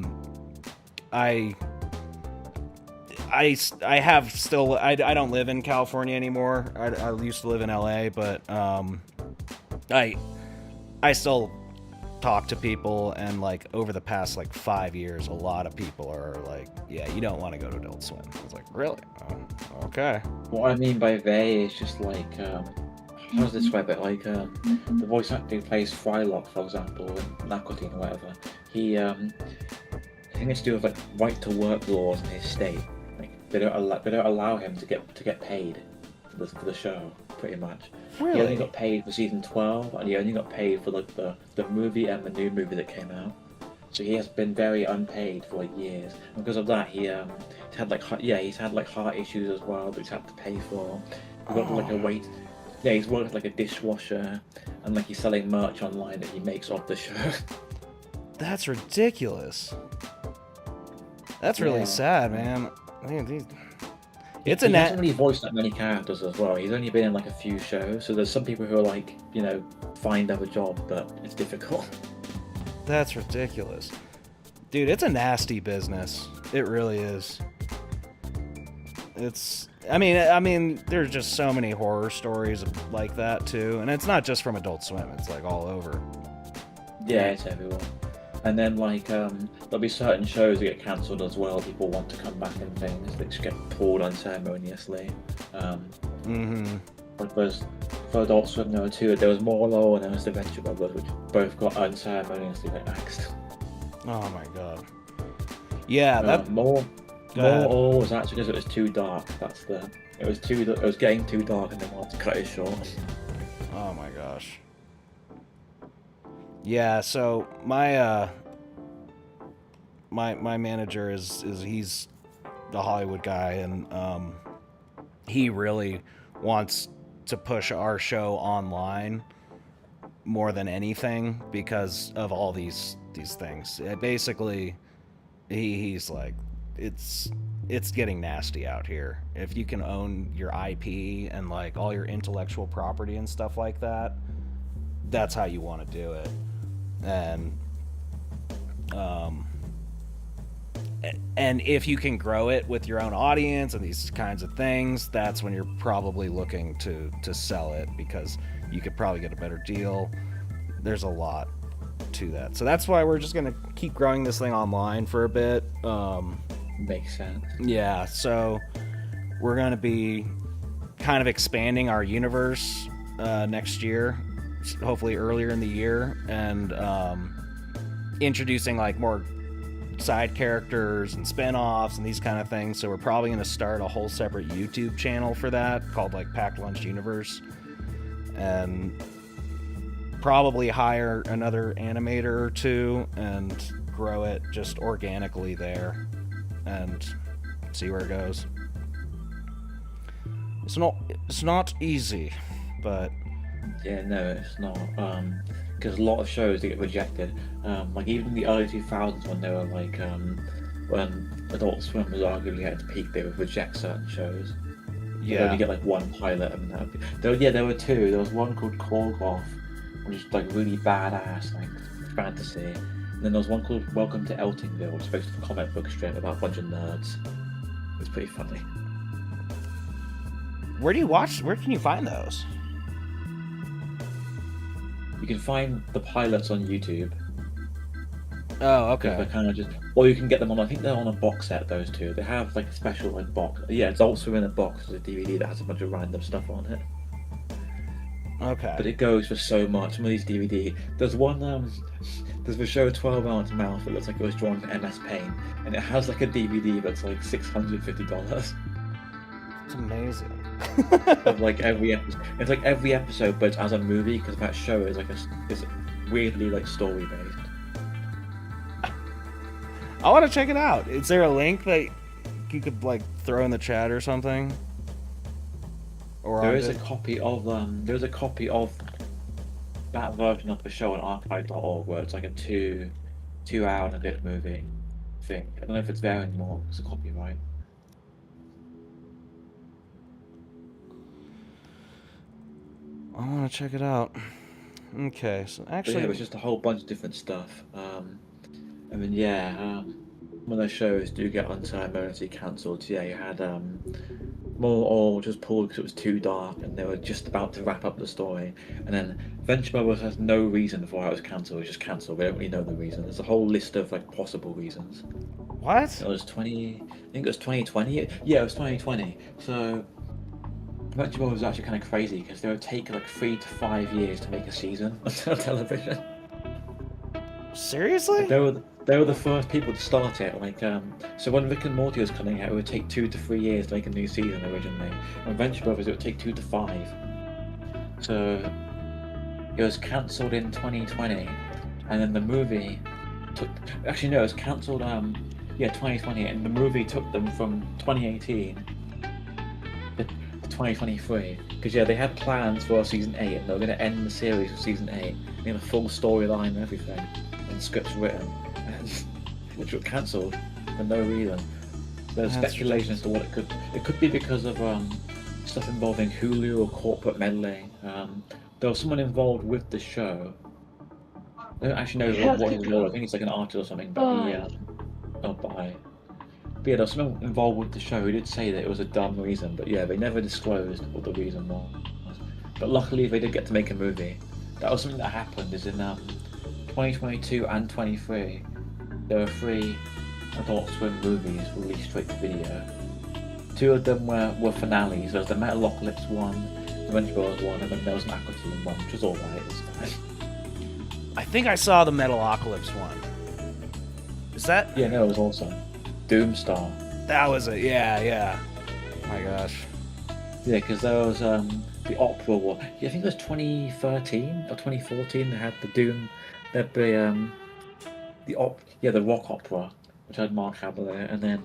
have still. I don't live in California anymore. I used to live in LA, but I still talk to people, and like over the past like 5 years, a lot of people are like, yeah, you don't want to go to Adult Swim. I was like, really? Oh, okay. What I mean by they is just like, how does this describe it? Like, the voice actor who plays Frylock, for example, in Nicotine or whatever, he, I think it's to do with like right to work laws in his state. Like, they don't allow him to get paid for the show, pretty much. He only Really? got paid for season 12, and he only got paid for like the movie and the new movie that came out. So he has been very unpaid for like years. And because of that, he's had like heart issues as well, that he's had to pay for. He's got like a wait. Yeah, he's worked like a dishwasher, and like he's selling merch online that he makes off the show. That's ridiculous. That's really Yeah. sad, man. Man, it's He a net. hasn't really voiced that many characters as well. He's only been in like a few shows, so there's some people who are like, find other job, but it's difficult. That's ridiculous. Dude, it's a nasty business. It really is. I mean, there's just so many horror stories like that too, and it's not just from Adult Swim. It's like all over. Yeah, it's everyone. And then like there'll be certain shows that get cancelled as well. People want to come back and things that just get pulled unceremoniously. Like there's for Adult Swim there were two. There was Morlo and there was the Venture Brothers, which both got unceremoniously axed. Oh my god. Yeah, that. More Go ahead. was actually because it was too dark. It was getting too dark, and they wanted to cut it short. Oh my gosh. Yeah, so my my manager is he's the Hollywood guy, and he really wants to push our show online more than anything because of all these things. Basically, he's like, it's getting nasty out here. If you can own your IP and like all your intellectual property and stuff like that, that's how you want to do it. And if you can grow it with your own audience and these kinds of things, that's when you're probably looking to sell it, because you could probably get a better deal. There's a lot to that. So that's why we're just going to keep growing this thing online for a bit. Makes sense. Yeah, so we're going to be kind of expanding our universe next year, hopefully earlier in the year, and introducing like more side characters and spin-offs and these kind of things. So we're probably going to start a whole separate YouTube channel for that called like Packed Lunch Universe, and probably hire another animator or two and grow it just organically there and see where it goes. It's not easy, but Yeah, no, it's not. Because a lot of shows they get rejected. Like even in the early 2000s when they were like, when Adult Swim was arguably at its peak, they would reject certain shows. You'd only get like one pilot. And there were two. There was one called Korgoth, which is like really badass, like fantasy. And then there was one called Welcome to Eltingville, which is based on a comic book strip about a bunch of nerds. It was pretty funny. Where can you find those? You can find the pilots on YouTube. Oh, okay. They're kind of just, or you can get them on. I think they're on a box set. Those two. They have like a special like box. Yeah, it's also in a box as a DVD that has a bunch of random stuff on it. Okay. But it goes for so much. Some of these DVD. There's one. There's the show 12 Ounce Mouth that looks like it was drawn in MS Paint, and it has like a DVD that's like $650. It's amazing. Of like every episode. It's like every episode, but it's as a movie because that show is like is weirdly like story based. I want to check it out. Is there a link that you could like throw in the chat or something? Or There is a copy of that version of the show on archive.org where it's like a 2 hour and a bit movie thing. I don't know if it's there anymore. It's a copyright. I want to check it out. Okay, so But actually, yeah, it was just a whole bunch of different stuff. I mean, yeah, some of those shows do get unceremoniously cancelled. So yeah, you had more or just pulled because it was too dark and they were just about to wrap up the story. And then Venture Brothers has no reason for why it was cancelled. It was just cancelled. We don't really know the reason. There's a whole list of like possible reasons. what? It was I think it was 2020. Yeah, it was 2020. So Venture Brothers was actually kind of crazy because they would take like 3 to 5 years to make a season on television. Seriously? They were the first people to start it. Like, so when Rick and Morty was coming out, it would take 2 to 3 years to make a new season originally. And Venture Brothers, it would take 2 to 5. So it was cancelled in 2020, and then the movie took. Actually, no, it was cancelled. 2020, and the movie took them from 2018 to 2023. Because yeah, they had plans for season 8, and they were going to end the series with season 8. They had a full storyline and everything, and scripts written, which were cancelled for no reason. There's That's speculation as to what it could be because of stuff involving Hulu or corporate meddling. There was someone involved with the show. I don't actually know what his role. I think he's like an artist or something. But he, bye. But yeah, there was someone involved with the show who did say that it was a dumb reason. But yeah, they never disclosed what the reason was. But luckily, they did get to make a movie. That was something that happened. Is in 2022 and 23, there were 3 Adult Swim movies released straight to video. 2 of them were finales. There was the Metalocalypse one, the Venture Brothers one, and then there was an Aquatine one, which was alright. It's fine. I think I saw the Metalocalypse one. Is that? Yeah, no, it was awesome. Doomstar. That was it. Yeah. Oh my gosh. Yeah, because there was the opera one. Yeah, I think it was 2013 or 2014. They had the Doom. They had the rock opera, which had Mark Hamill in it, and then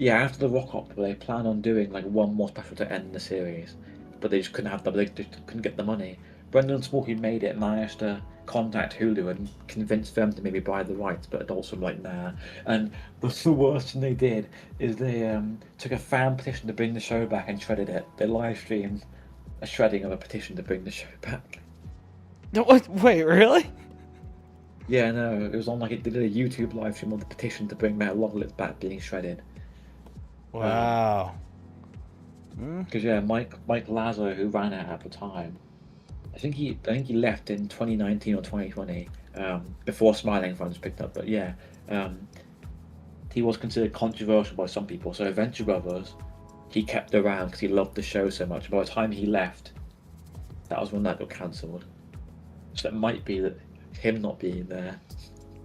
after the rock opera, they plan on doing like one more special to end the series, but they just couldn't have them. They just couldn't get the money. Brendan Small, who made it, managed to contact Hulu and convince them to maybe buy the rights, but Adult Swim like nah. And the worst thing they did is they took a fan petition to bring the show back and shredded it. They live streamed a shredding of a petition to bring the show back. What? Wait, really? Yeah, no, it was on like they did a YouTube live stream of the petition to bring Metalocalypse back being shredded. Wow. Because yeah, Mike Lazo, who ran it at the time, I think he left in 2019 or 2020, before Smiling Friends picked up. But yeah, he was considered controversial by some people. So Venture Brothers, he kept around because he loved the show so much. By the time he left, that was when that got cancelled. So it might be that him not being there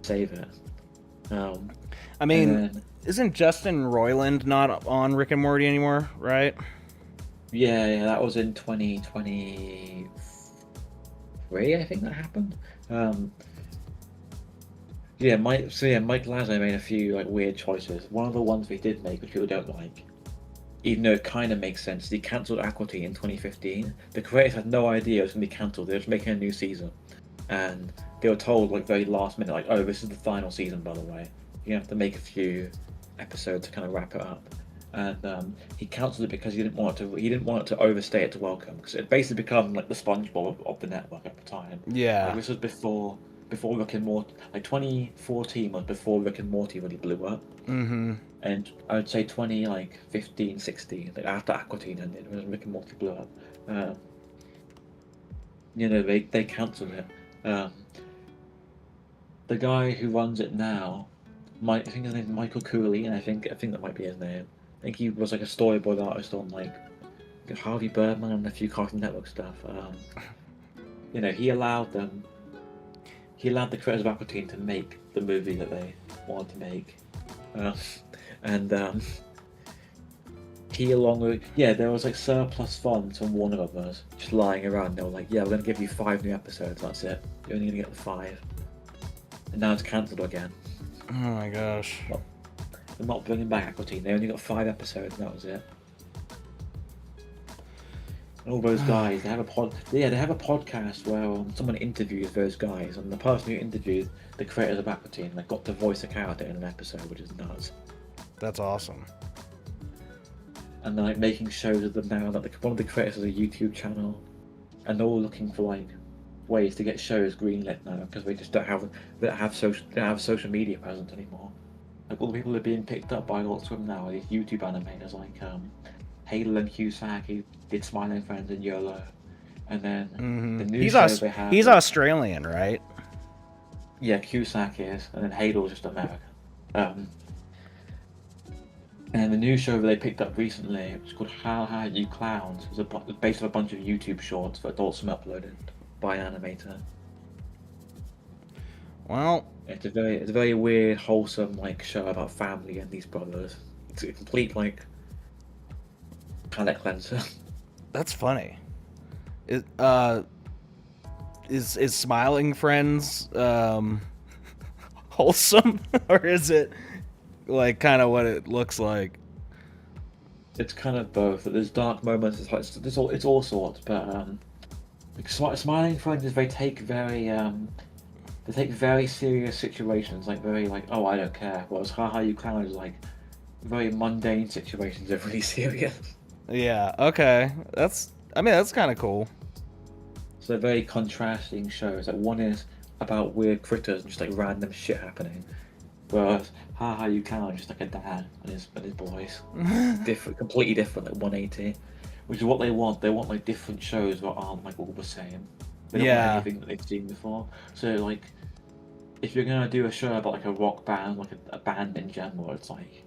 save it. I mean, and then- isn't Justin Roiland not on Rick and Morty anymore, right? yeah, that was in 2023, I think that happened. Mike Lazo made a few like weird choices. One of the ones we did make, which people don't like, even though it kind of makes sense, he cancelled Aqua Teen in 2015. The creators had no idea it was going to be cancelled. They were just making a new season, and they were told like very last minute, like, "Oh, this is the final season, by the way. You have to make a few episodes to kind of wrap it up." And he cancelled it because he didn't want it to. He didn't want it to overstay its welcome, because it basically become like the SpongeBob of the network at the time. Yeah. Like, this was before Rick and Morty. Like 2014 was before Rick and Morty really blew up. Mm-hmm. And I would say 2015, 16, like after Aqua Teen ended, when Rick and Morty blew up, they cancelled it. The guy who runs it now, I think his name's Michael Cooley, and I think that might be his name. I think he was like a storyboard artist on like Harvey Birdman and a few Cartoon Network stuff. He allowed the creators of Aqua Teen to make the movie that they wanted to make. He along with there was like surplus funds from Warner Brothers just lying around. They were like, "Yeah, we're gonna give you 5 new episodes. That's it. You're only gonna get the 5." And now it's cancelled again. Oh my gosh. They're not bringing back Aqua Teen. They only got 5 episodes, and that was it. And all those guys, they have a podcast where someone interviews those guys, and the person who interviewed the creators of Aqua Teen like got to voice a character in an episode, which is nuts. That's awesome. And they're like making shows of them now. Like one of the creators has a YouTube channel, and they're all looking for like ways to get shows greenlit now, because they just don't have social media presence anymore. Like all the people that are being picked up by Adult Swim now are these YouTube animators like Hadel and Cusack, who did Smiling Friends and YOLO, and then the new show they have. He's Australian, right? Yeah, Cusack is, and then Hadel's just American. And the new show that they picked up recently, which is called How High You Clowns, was based on a bunch of YouTube shorts that Adult Swim uploaded by an animator. Well, it's a very weird, wholesome like show about family and these brothers. It's a complete like palate cleanser. that's funny. Is Smiling Friends wholesome, or is it like kind of what it looks like? It's kind of both. There's dark moments. It's all sorts, but Smiling Friends is they take very serious situations, like very like, oh, I don't care. Whereas How High You Clown is like very mundane situations. They're really serious. Yeah. Okay. That's kind of cool. So they're very contrasting shows. Like one is about weird critters and just like random shit happening, whereas How High You Clown is just like a dad and his boys. Completely different, like 180. Which is what they want. They want like different shows that aren't like all the same. They don't want anything that they've seen before. So like, if you're gonna do a show about like a rock band, like a band in general, it's like,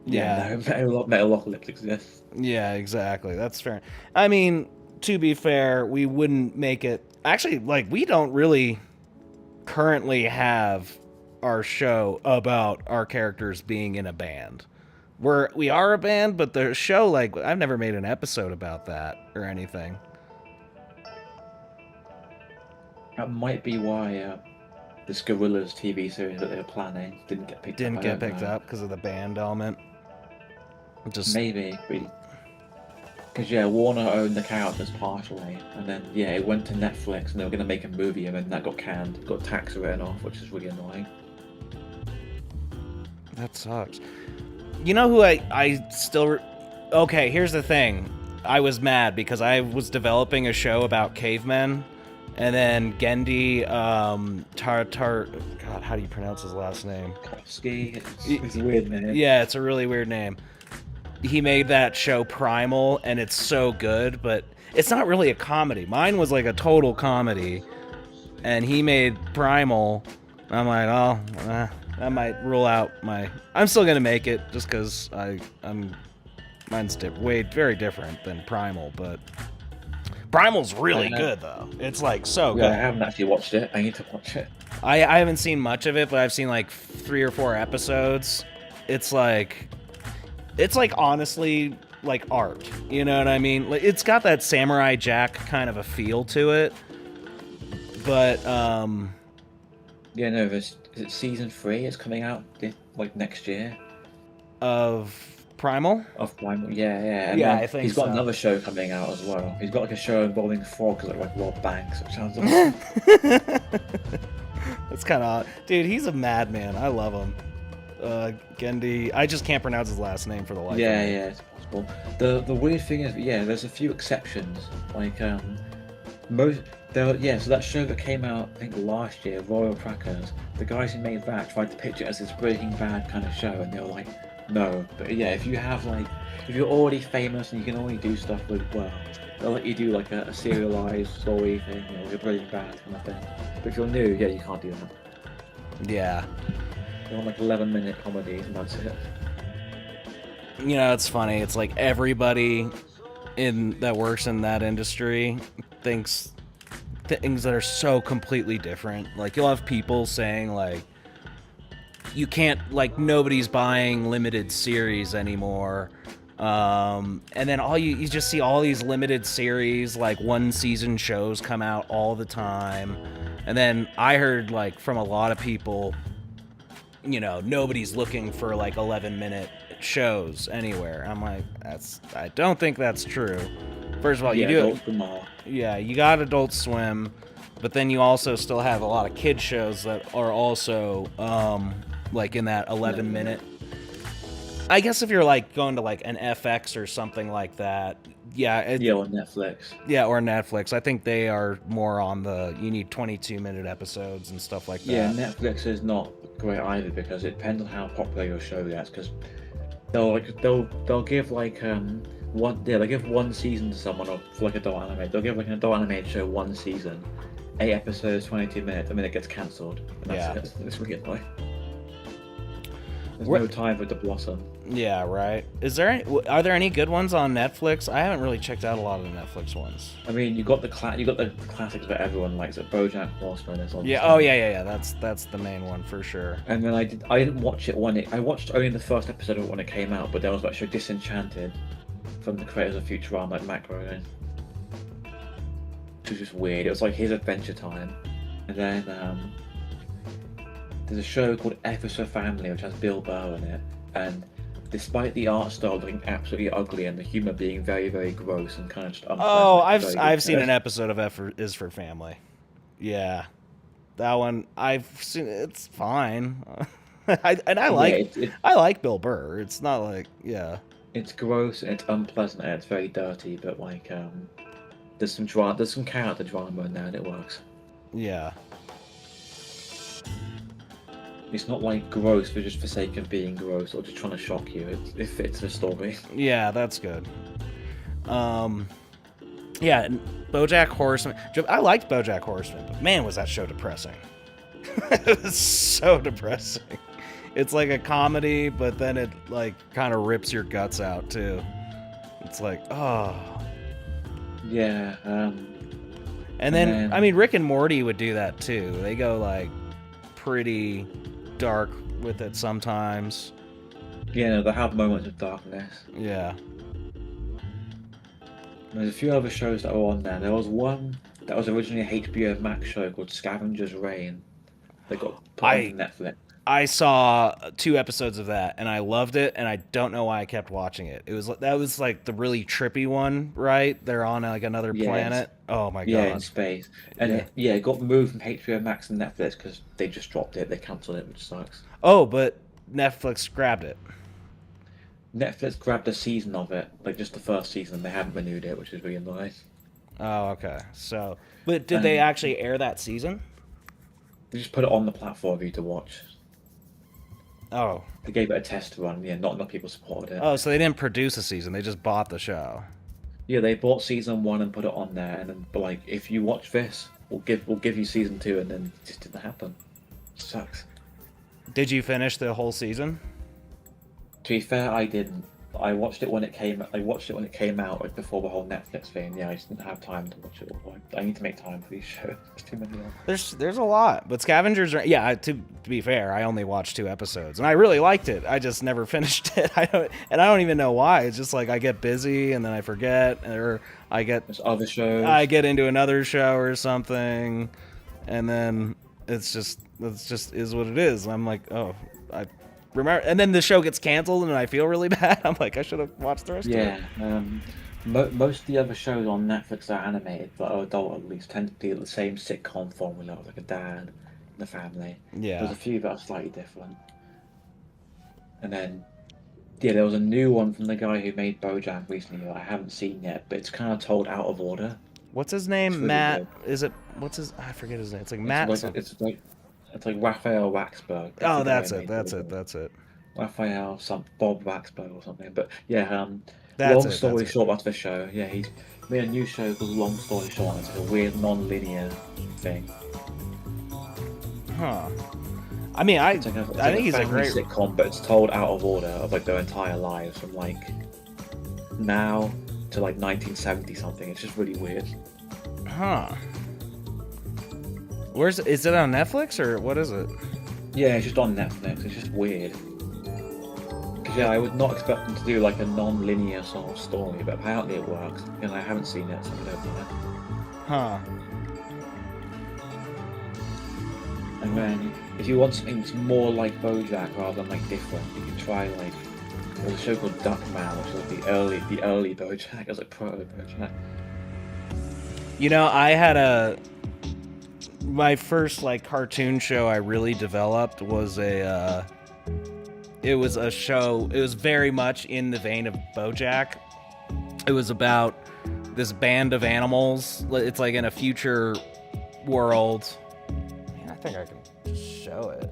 Metalocalypse exists. Yeah, exactly. That's fair. I mean, to be fair, we wouldn't make it. Actually, like, we don't really currently have our show about our characters being in a band. We are a band, but the show, like, I've never made an episode about that or anything. That might be why this Gorillaz TV series that they were planning didn't get picked up because of the band element. Maybe, because Warner owned the characters partially, and then it went to Netflix, and they were going to make a movie, and then that got canned, got tax written off, which is really annoying. That sucks. You know who I still... Okay, here's the thing. I was mad because I was developing a show about cavemen, and then Gendy, God, how do you pronounce his last name? Kovsky. It's a weird name. Yeah, it's a really weird name. He made that show Primal, and it's so good, but it's not really a comedy. Mine was like a total comedy, and he made Primal. I'm like, I might rule out my... I'm still gonna make it just because mine's very different than Primal, but Primal's really good though. It's like so good. I haven't actually watched it. I need to watch it. I haven't seen much of it, but I've seen like 3 or 4 episodes. It's like honestly like art. You know what I mean? Like, it's got that Samurai Jack kind of a feel to it. But Yeah, no, is it season 3? It's coming out like next year. Of Primal? Of Primal, yeah. And Yeah, then I think he's got so. another show coming out as well. He's got like a show involving frogs like Rob Banks, which sounds awesome. That's kind of odd. Dude, he's a madman. I love him. Gendy. I just can't pronounce his last name for the life of me. Yeah, it's possible. The weird thing is, yeah, there's a few exceptions. Like so that show that came out I think last year, Royal Crackers, the guys who made that tried to pitch it as this Breaking Bad kind of show, and they were like, no. But yeah, if you're already famous and you can already do stuff with, well, they'll let you do like a serialized story thing, like a Breaking Bad kind of thing. But if you're new, yeah, you can't do that. Yeah. They're on like 11-minute comedies and that's it. You know, it's funny. It's like everybody that works in that industry thinks things that are so completely different. Like, you'll have people saying like, you can't, like, nobody's buying limited series anymore. And then you just see all these limited series, like 1-season shows come out all the time. And then I heard like from a lot of people, you know, nobody's looking for like 11-minute shows anywhere. I'm like, I don't think that's true. First of all, you got Adult Swim, but then you also still have a lot of kid shows that are also like in that 11-minute. I guess if you're like going to like an FX or something like that, or Netflix. Yeah, or Netflix. I think they are more on you need 22-minute episodes and stuff like that. Yeah, Netflix is not great either because it depends on how popular your show gets. Because they'll give like they give 1 season to someone or for like adult anime. They'll give like an adult anime show 1 season, 8 episodes, 22 minutes, and then it gets cancelled. It's really annoying. There's no time for it to blossom. Yeah, right. Are there any good ones on Netflix? I haven't really checked out a lot of the Netflix ones. I mean, you got the classics that everyone likes. Like BoJack Horseman is on. Yeah. Oh yeah. That's the main one for sure. And then I didn't watch it I watched only the first episode of it when it came out, but there was that show Disenchanted from the creators of Futurama, like Matt Groening. Which was just weird. It was like his Adventure Time, and then there's a show called F is for Family, which has Bill Burr in it, and despite the art style looking absolutely ugly and the humor being very, very gross and kind of just unpleasant. Oh, I've seen an episode of F is for Family. Yeah, that one I've seen. It's fine. I like Bill Burr. It's not like It's gross and it's unpleasant and it's very dirty, but like there's some character drama in there and it works. Yeah. It's not like gross for sake of being gross or just trying to shock you. It fits the story. Yeah, that's good. Yeah, BoJack Horseman. I liked BoJack Horseman, but man, was that show depressing. It was so depressing. It's like a comedy, but then it like kind of rips your guts out too. It's like, oh. Yeah. And then I mean, Rick and Morty would do that too. They go like pretty dark with it sometimes. Yeah, no, they have moments of darkness. Yeah. There's a few other shows that are on there. There was one that was originally a HBO Max show called Scavenger's Reign. They got put on Netflix. I saw 2 episodes of that and I loved it, and I don't know why I kept watching it. That was like the really trippy one, right? They're on like another planet. Oh my god. Yeah, in space. And it got moved from HBO Max and Netflix because they just dropped it. They cancelled it, which sucks. Oh, but Netflix grabbed it. Netflix grabbed a season of it, like just the first season. They haven't renewed it, which is really nice. Oh, okay. So, but did they actually air that season? They just put it on the platform for you to watch. Oh. They gave it a test run. Yeah, not enough people supported it. Oh, so they didn't produce a season. They just bought the show. Yeah, they bought season 1 and put it on there, and then like, if you watch this, we'll give you season 2, and then it just didn't happen. It sucks. Did you finish the whole season? To be fair, I didn't. I watched it when it came. I watched it when it came out, like before the whole Netflix thing. Yeah, I just didn't have time to watch it all. I need to make time for these shows. There's too many. There's a lot, but Scavengers are, yeah. To be fair, I only watched 2 episodes, and I really liked it. I just never finished it. I don't even know why. It's just like I get busy and then I forget, or There's other shows. I get into another show or something, and then it's just is what it is. I'm like, oh, I remember, and then the show gets canceled, and I feel really bad. I'm like, I should have watched the rest of it. Yeah. Most of the other shows on Netflix that are animated, but are adult at least, tend to be the same sitcom formula, like a dad and a family. Yeah. There's a few that are slightly different. And then, yeah, there was a new one from the guy who made BoJack recently that I haven't seen yet, but it's kind of told out of order. What's his name? Really Matt? good. Is it? What's his? I forget his name. It's like Matt. It's like Raphael Waxberg. Oh, that's it. Raphael, Bob Waxberg or something. But yeah, That's long story short about the show. Yeah, he's made a new show called Long Story Short. It's like a weird non-linear thing. Huh. I mean, I think he's a great sitcom, but it's told out of order of like their entire lives from like now to like 1970 something. It's just really weird. Huh. Is it on Netflix or what is it? Yeah, it's just on Netflix. It's just weird. Because yeah, I would not expect them to do like a non-linear sort of story, but apparently it works. And I haven't seen it, so I don't know. Huh. And then, if you want something that's more like BoJack rather than like different, you can try like there's a show called Duckman, which is like the early BoJack. It was like proto BoJack. You know, I had my first like cartoon show I really developed was it was a show. It was very much in the vein of BoJack. It was about this band of animals. It's like in a future world. Man, I think I can show it.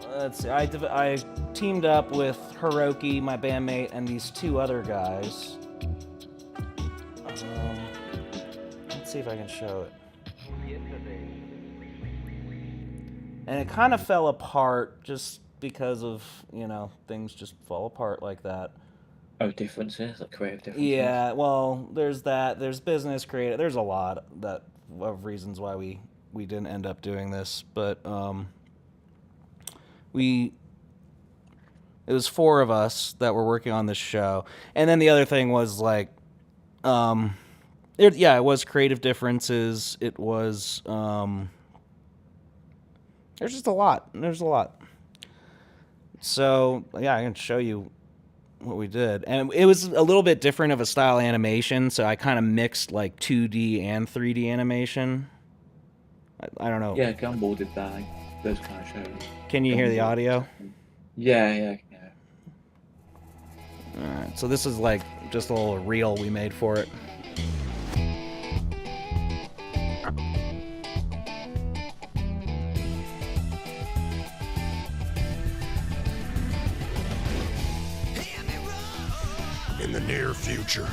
Let's see. I teamed up with Hiroki, my bandmate, and these 2 other guys. Let's see if I can show it. And it kind of fell apart just because of, things just fall apart like that. Oh, differences, like creative differences. Yeah, well, there's that. There's business, creative. There's a lot of reasons why we didn't end up doing this, but it was 4 of us that were working on this show, and then the other thing was like, it was creative differences. It was there's just a lot. There's a lot. So yeah, I can show you what we did, and it was a little bit different of a style animation. So I kind of mixed like 2D and 3D animation. I don't know. Yeah, Gumball did that. Like, those kind of shows. Can you hear the audio? Yeah. Alright, so this is like just a little reel we made for it. In the near future,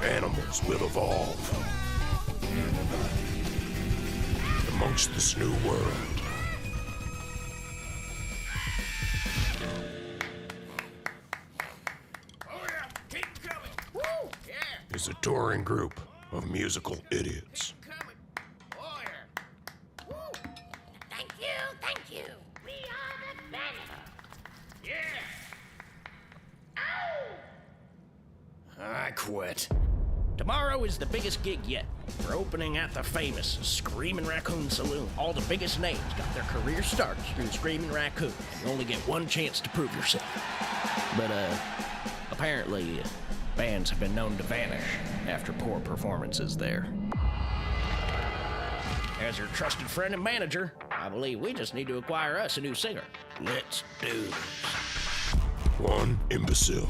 animals will evolve amongst this new world. Is a touring group of musical idiots. Thank you. We are the best. I quit. Tomorrow is the biggest gig yet. We're opening at the famous Screamin' Raccoon Saloon. All the biggest names got their career starts through Screamin' Raccoon. You only get one chance to prove yourself. But, apparently, bands have been known to vanish after poor performances there. As your trusted friend and manager, I believe we just need to acquire us a new singer. Let's do this. One imbecile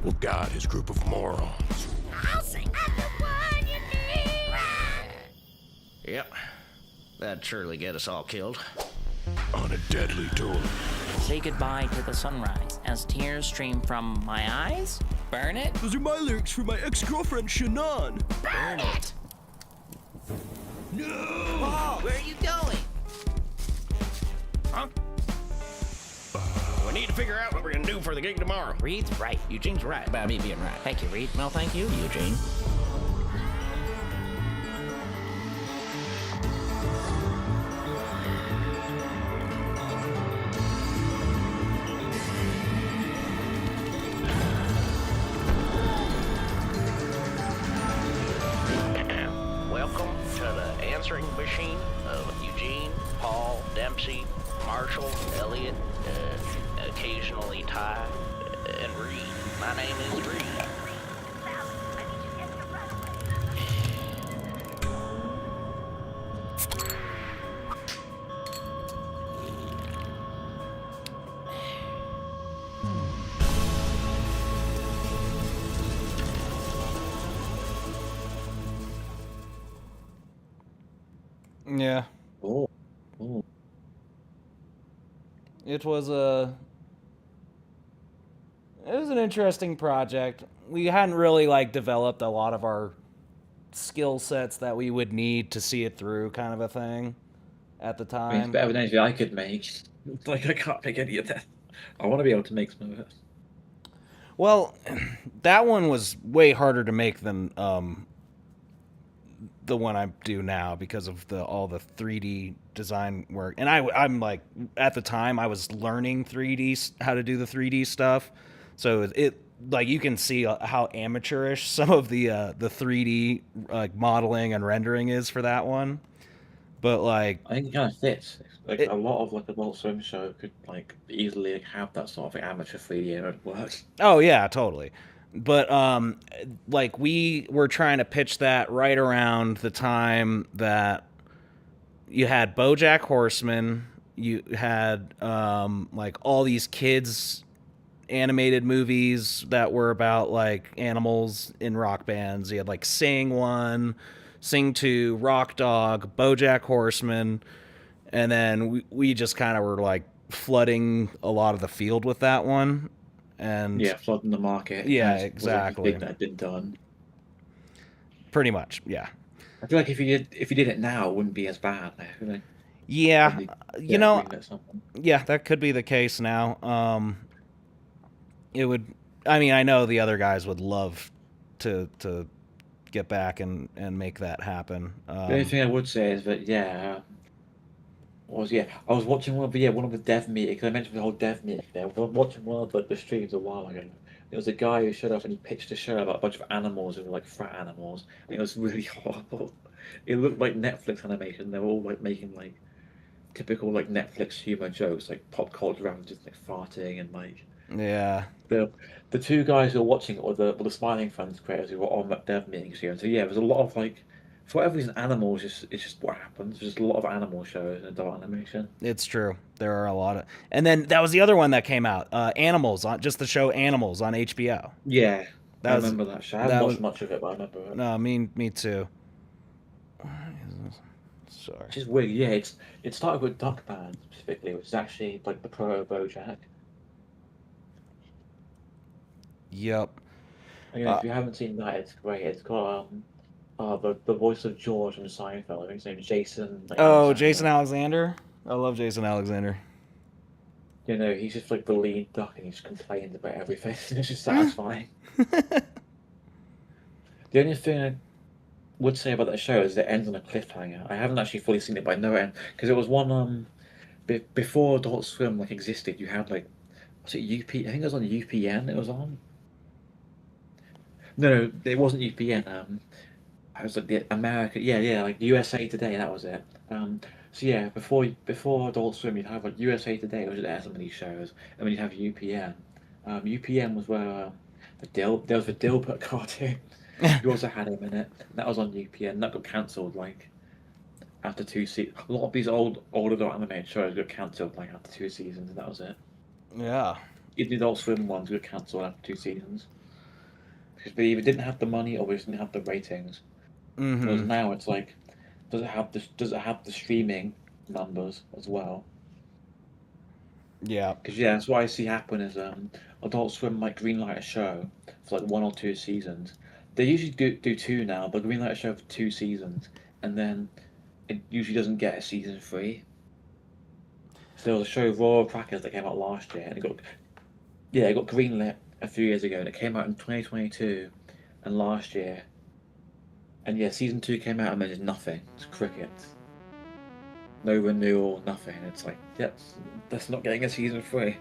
will guide his group of morons. I'll sing. I'm the one you need. Yep. That'd surely get us all killed. On a deadly tour. Say goodbye to the sunrise as tears stream from my eyes. Burn it. Those are my lyrics for my ex-girlfriend, Shannon. Burn it. No! Paul, where are you going? Huh? We need to figure out what we're gonna do for the gig tomorrow. Reed's right. Eugene's right about me being right. Thank you, Reed. Well, thank you, Eugene. Welcome to the answering machine of Eugene, Paul, Dempsey, Marshall, Elliot, occasionally Ty, and Reed. My name is Reed. Yeah. Oh. Oh. It was an interesting project. We hadn't really like developed a lot of our skill sets that we would need to see it through, kind of a thing, at the I mean, it's time. better than anything I could make. Like, I can't make any of that. I want to be able to make some of it. Well, that one was way harder to make than the one I do now because of all the 3D design work. And I'm like, at the time I was learning how to do the 3D stuff. So it like you can see how amateurish some of the 3D like modeling and rendering is for that one. But like, I think it kind of fits. Like a lot of like Adult Swim show could like easily have that sort of amateur 3D and it would work. oh yeah, totally. But like we were trying to pitch that right around the time that you had BoJack Horseman, you had like all these kids animated movies that were about like animals in rock bands. You had like Sing 1, Sing 2, Rock Dog, BoJack Horseman, and then we just kind of were like flooding a lot of the field with that one. And yeah, flooding the market. Yeah, was exactly. everything that had been done. Pretty much, yeah. I feel like if you did it now, it wouldn't be as bad. I feel like Yeah, you know, greenlit something. yeah, that could be the case now. It would. I mean, I know the other guys would love to get back and make that happen. The only thing I would say is that I was watching one of the dev meetings. 'Cause I mentioned the whole dev meeting there. I was watching one of the streams a while ago. There was a guy who showed up and he pitched a show about a bunch of animals who were like frat animals. And it was really horrible. It looked like Netflix animation. They were all like making like typical like Netflix humor jokes, like pop culture references, like farting and like Yeah. the two guys who were watching it were the Smiling Friends creators who were on that dev meetings here. And so yeah, there's a lot of like, for whatever reason, animals it's just what happens. There's just a lot of animal shows in adult animation. It's true. There are a lot of, and then that was the other one that came out. Animals on just the show Animals on HBO. Yeah, That I was- remember that show. I haven't that watched was- much of it, but I remember it. No, me too. Sorry. Which is weird. Yeah, it started with Duckman specifically, which is actually like the pro BoJack. Yep. Again, if you haven't seen that, it's great. It's got the voice of George from Seinfeld. I think his name's Jason. Like, Oh, Alexander. Jason Alexander. I love Jason Alexander. You know, he's just like the lead duck, and he just complains about everything. It's just satisfying. The only thing I would say about that show is it ends on a cliffhanger. I haven't actually fully seen it, but I know it ends because it was one before Adult Swim like existed. You had like, was it UP? I think it was on UPN. It was on. No, it wasn't UPN. It was like the America. Yeah, like USA Today. That was it. So yeah, before Adult Swim, you'd have like USA Today, which would air some of these shows, and then you'd have UPN. UPN was where there was the Dilbert cartoon. You also had him in it. That was on UPN. That got cancelled like after 2 seasons. A lot of these older animated shows got cancelled like after 2 seasons, and that was it. Yeah. Even the Adult Swim ones got cancelled after 2 seasons because they either didn't have the money or they just didn't have the ratings. Mm-hmm. Whereas now it's like, does it have the streaming numbers as well? Yeah. Because yeah, that's what I see happen is Adult Swim might greenlight a show for like 1 or 2 seasons. They usually do 2 now, but greenlight a show for 2 seasons, and then it usually doesn't get a season 3. So there was a show, Royal Crackers, that came out last year, and it got greenlit a few years ago, and it came out in 2022 and last year. And yeah, season 2 came out and then there's nothing. It's crickets. No renewal, nothing. It's like, yep, that's not getting a season 3.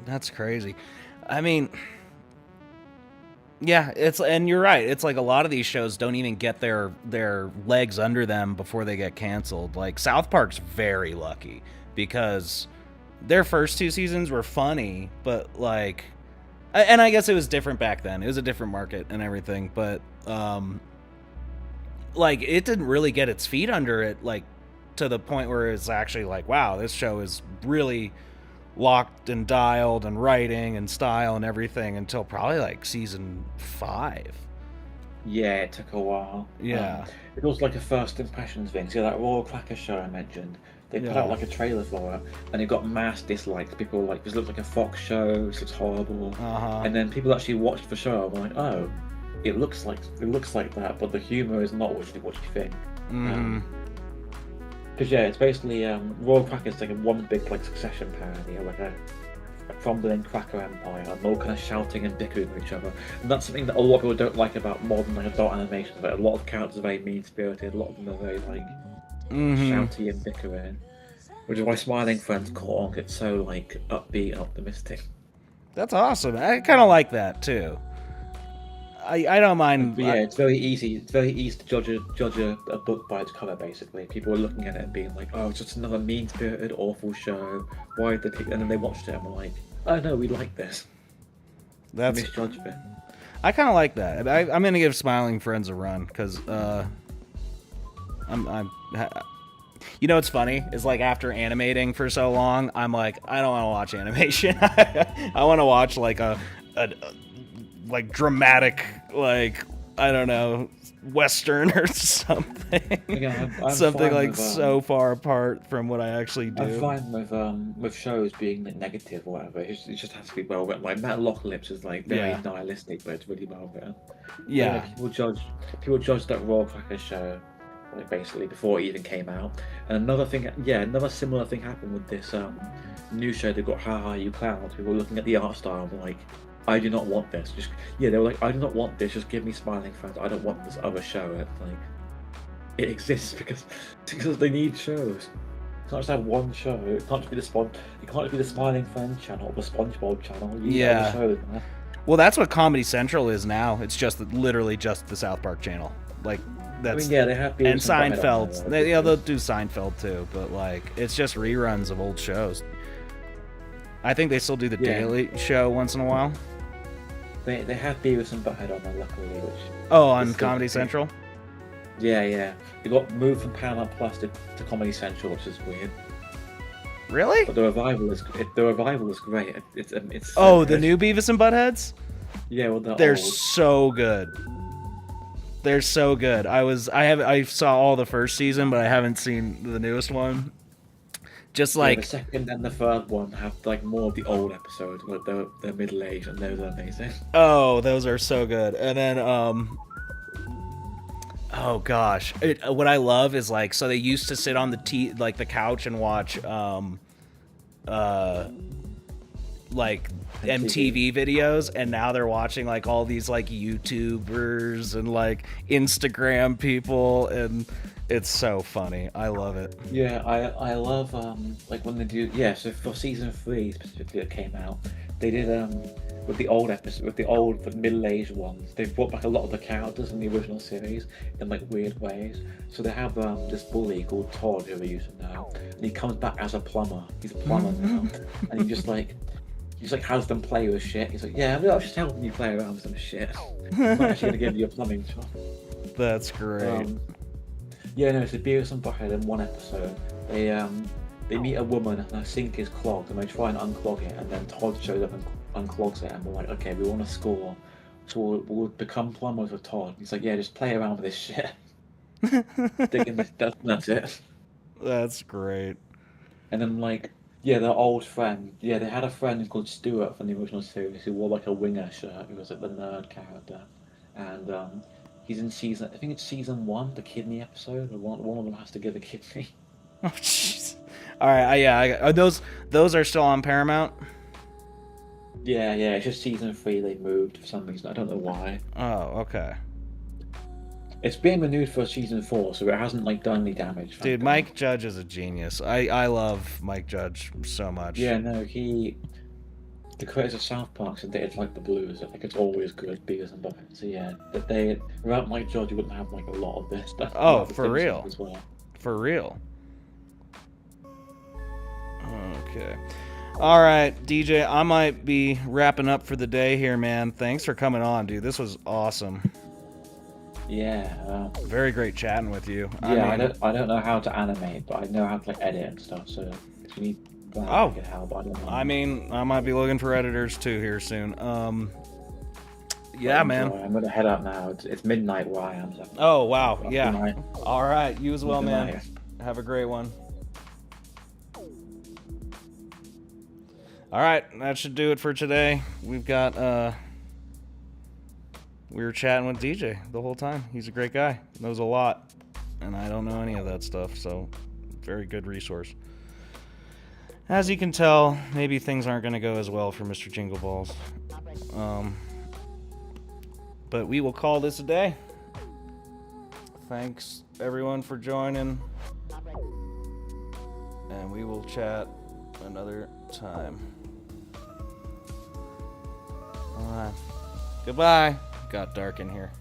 That's crazy. I mean, yeah, and you're right. It's like a lot of these shows don't even get their legs under them before they get canceled. Like South Park's very lucky because their first 2 seasons were funny, but like, and I guess it was different back then. It was a different market and everything, but like it didn't really get its feet under it, like to the point where it's actually like, wow, this show is really locked and dialed and writing and style and everything until probably like season 5. Yeah, it took a while. Yeah. It was like a first impressions thing. So that Royal Cracker show I mentioned, they put out like a trailer for it, and it got mass dislikes. People were like, this looks like a Fox show, this looks horrible. And then people actually watched the show and were like, oh, it looks like that, but the humor is not what you think. Because yeah, it's basically Royal Crackers like a one big like Succession parody, like a crumbling cracker empire, and all kind of shouting and bickering with each other. And that's something that a lot of people don't like about modern like adult animation. But a lot of characters are very mean spirited. A lot of them are very like shouty and bickering, which is why Smiling Friends caught on. It's so like upbeat and optimistic. That's awesome. I kind of like that too. I don't mind. But yeah, it's very easy. It's very easy to judge a book by its cover. Basically, people are looking at it and being like, "Oh, it's just another mean-spirited, awful show. Why did they pick?" And then they watched it and were like, "Oh no, we like this." That's misjudged it. I kind of like that. I'm gonna give Smiling Friends a run because you know what's funny is like after animating for so long, I'm like, I don't want to watch animation. I want to watch like a like dramatic, like, I don't know, Western or something. Yeah, I'm something like with, so far apart from what I actually do. I'm fine with shows being like, negative or whatever. It just has to be well written. Like Metalocalypse is like very nihilistic, but it's really well written. Yeah. People judge that Royal Crackers show like basically before it even came out. And another similar thing happened with this new show they got, Ha Ha You Clowns. People were looking at the art style and were like, I do not want this. They were like, I do not want this. Just give me Smiling Friends. I don't want this other show. It's like, it exists because they need shows. You can't just have one show. It can't just be the Smiling Friends channel or the SpongeBob channel. You need other shows, man. Well, that's what Comedy Central is now. It's just literally just the South Park channel. Like that's. I mean, yeah, they have. And Seinfeld. They'll do Seinfeld too, but like it's just reruns of old shows. I think they still do the Daily Show once in a while. They have Beavis and Butthead on there, luckily. On Comedy Central? Yeah. They got moved from Paramount Plus to Comedy Central, which is weird. Really? But the revival is great. It's the new Beavis and Buttheads? Yeah, well they're so good. They're so good. I saw all the first season, but I haven't seen the newest one. Just like the second and the third one have like more of the old episodes where they're middle aged, and those are amazing. Oh, those are so good. And then oh gosh, what I love is like, so they used to sit on the couch and watch like MTV videos, and now they're watching like all these like YouTubers and like Instagram people, and it's so funny. I love it. Yeah, I love like when they do so for season 3 specifically that came out, they did with the old middle-aged ones, they've brought back a lot of the characters from the original series in like weird ways. So they have this bully called Todd who we used to know, and he comes back as a plumber. He's a plumber now, and he just has them play with shit. He's like, yeah, I was just helping you play around with some shit. I'm not actually gonna give you a plumbing job. That's great. Yeah, no, so Beavis and Butthead in one episode, they meet a woman and her sink is clogged, and they try and unclog it, and then Todd shows up and unclogs it, and we're like, okay, we want to score, so we'll become plumbers with Todd. He's like, yeah, just play around with this shit. That's it. That's great. And then their old friend, they had a friend called Stuart from the original series who wore like a winger shirt, who was like the nerd character, and He's in season. I think it's season 1, the kidney episode. One of them has to give a kidney. Oh, jeez. All right, are those are still on Paramount? Yeah, it's just season 3 they moved for some reason. I don't know why. Oh, okay. It's being renewed for season 4, so it hasn't like done any damage. Dude, Mike Judge is a genius. I love Mike Judge so much. Yeah, no, the creators of South Park said they like the blues. I think it's always good, Beavis and Butthead. So yeah, that they without Mike Judge, you wouldn't have like a lot of this stuff. Oh, for real. As well. For real. Okay. All right, DJ, I might be wrapping up for the day here, man. Thanks for coming on, dude. This was awesome. Yeah. Very great chatting with you. Yeah, I don't know how to animate, but I know how to like edit and stuff. So if you need help, I don't know. I mean, I might be looking for editors too here soon. Yeah, man. I'm gonna head out now. It's midnight where I am. So oh wow, yeah. All right, you as well, man. Night. Have a great one. All right, that should do it for today. We've got we were chatting with DJ the whole time. He's a great guy, knows a lot, and I don't know any of that stuff, so very good resource. As you can tell, maybe things aren't going to go as well for Mr. Jingle Balls. But we will call this a day. Thanks, everyone, for joining. And we will chat another time. All right. Goodbye. Got dark in here.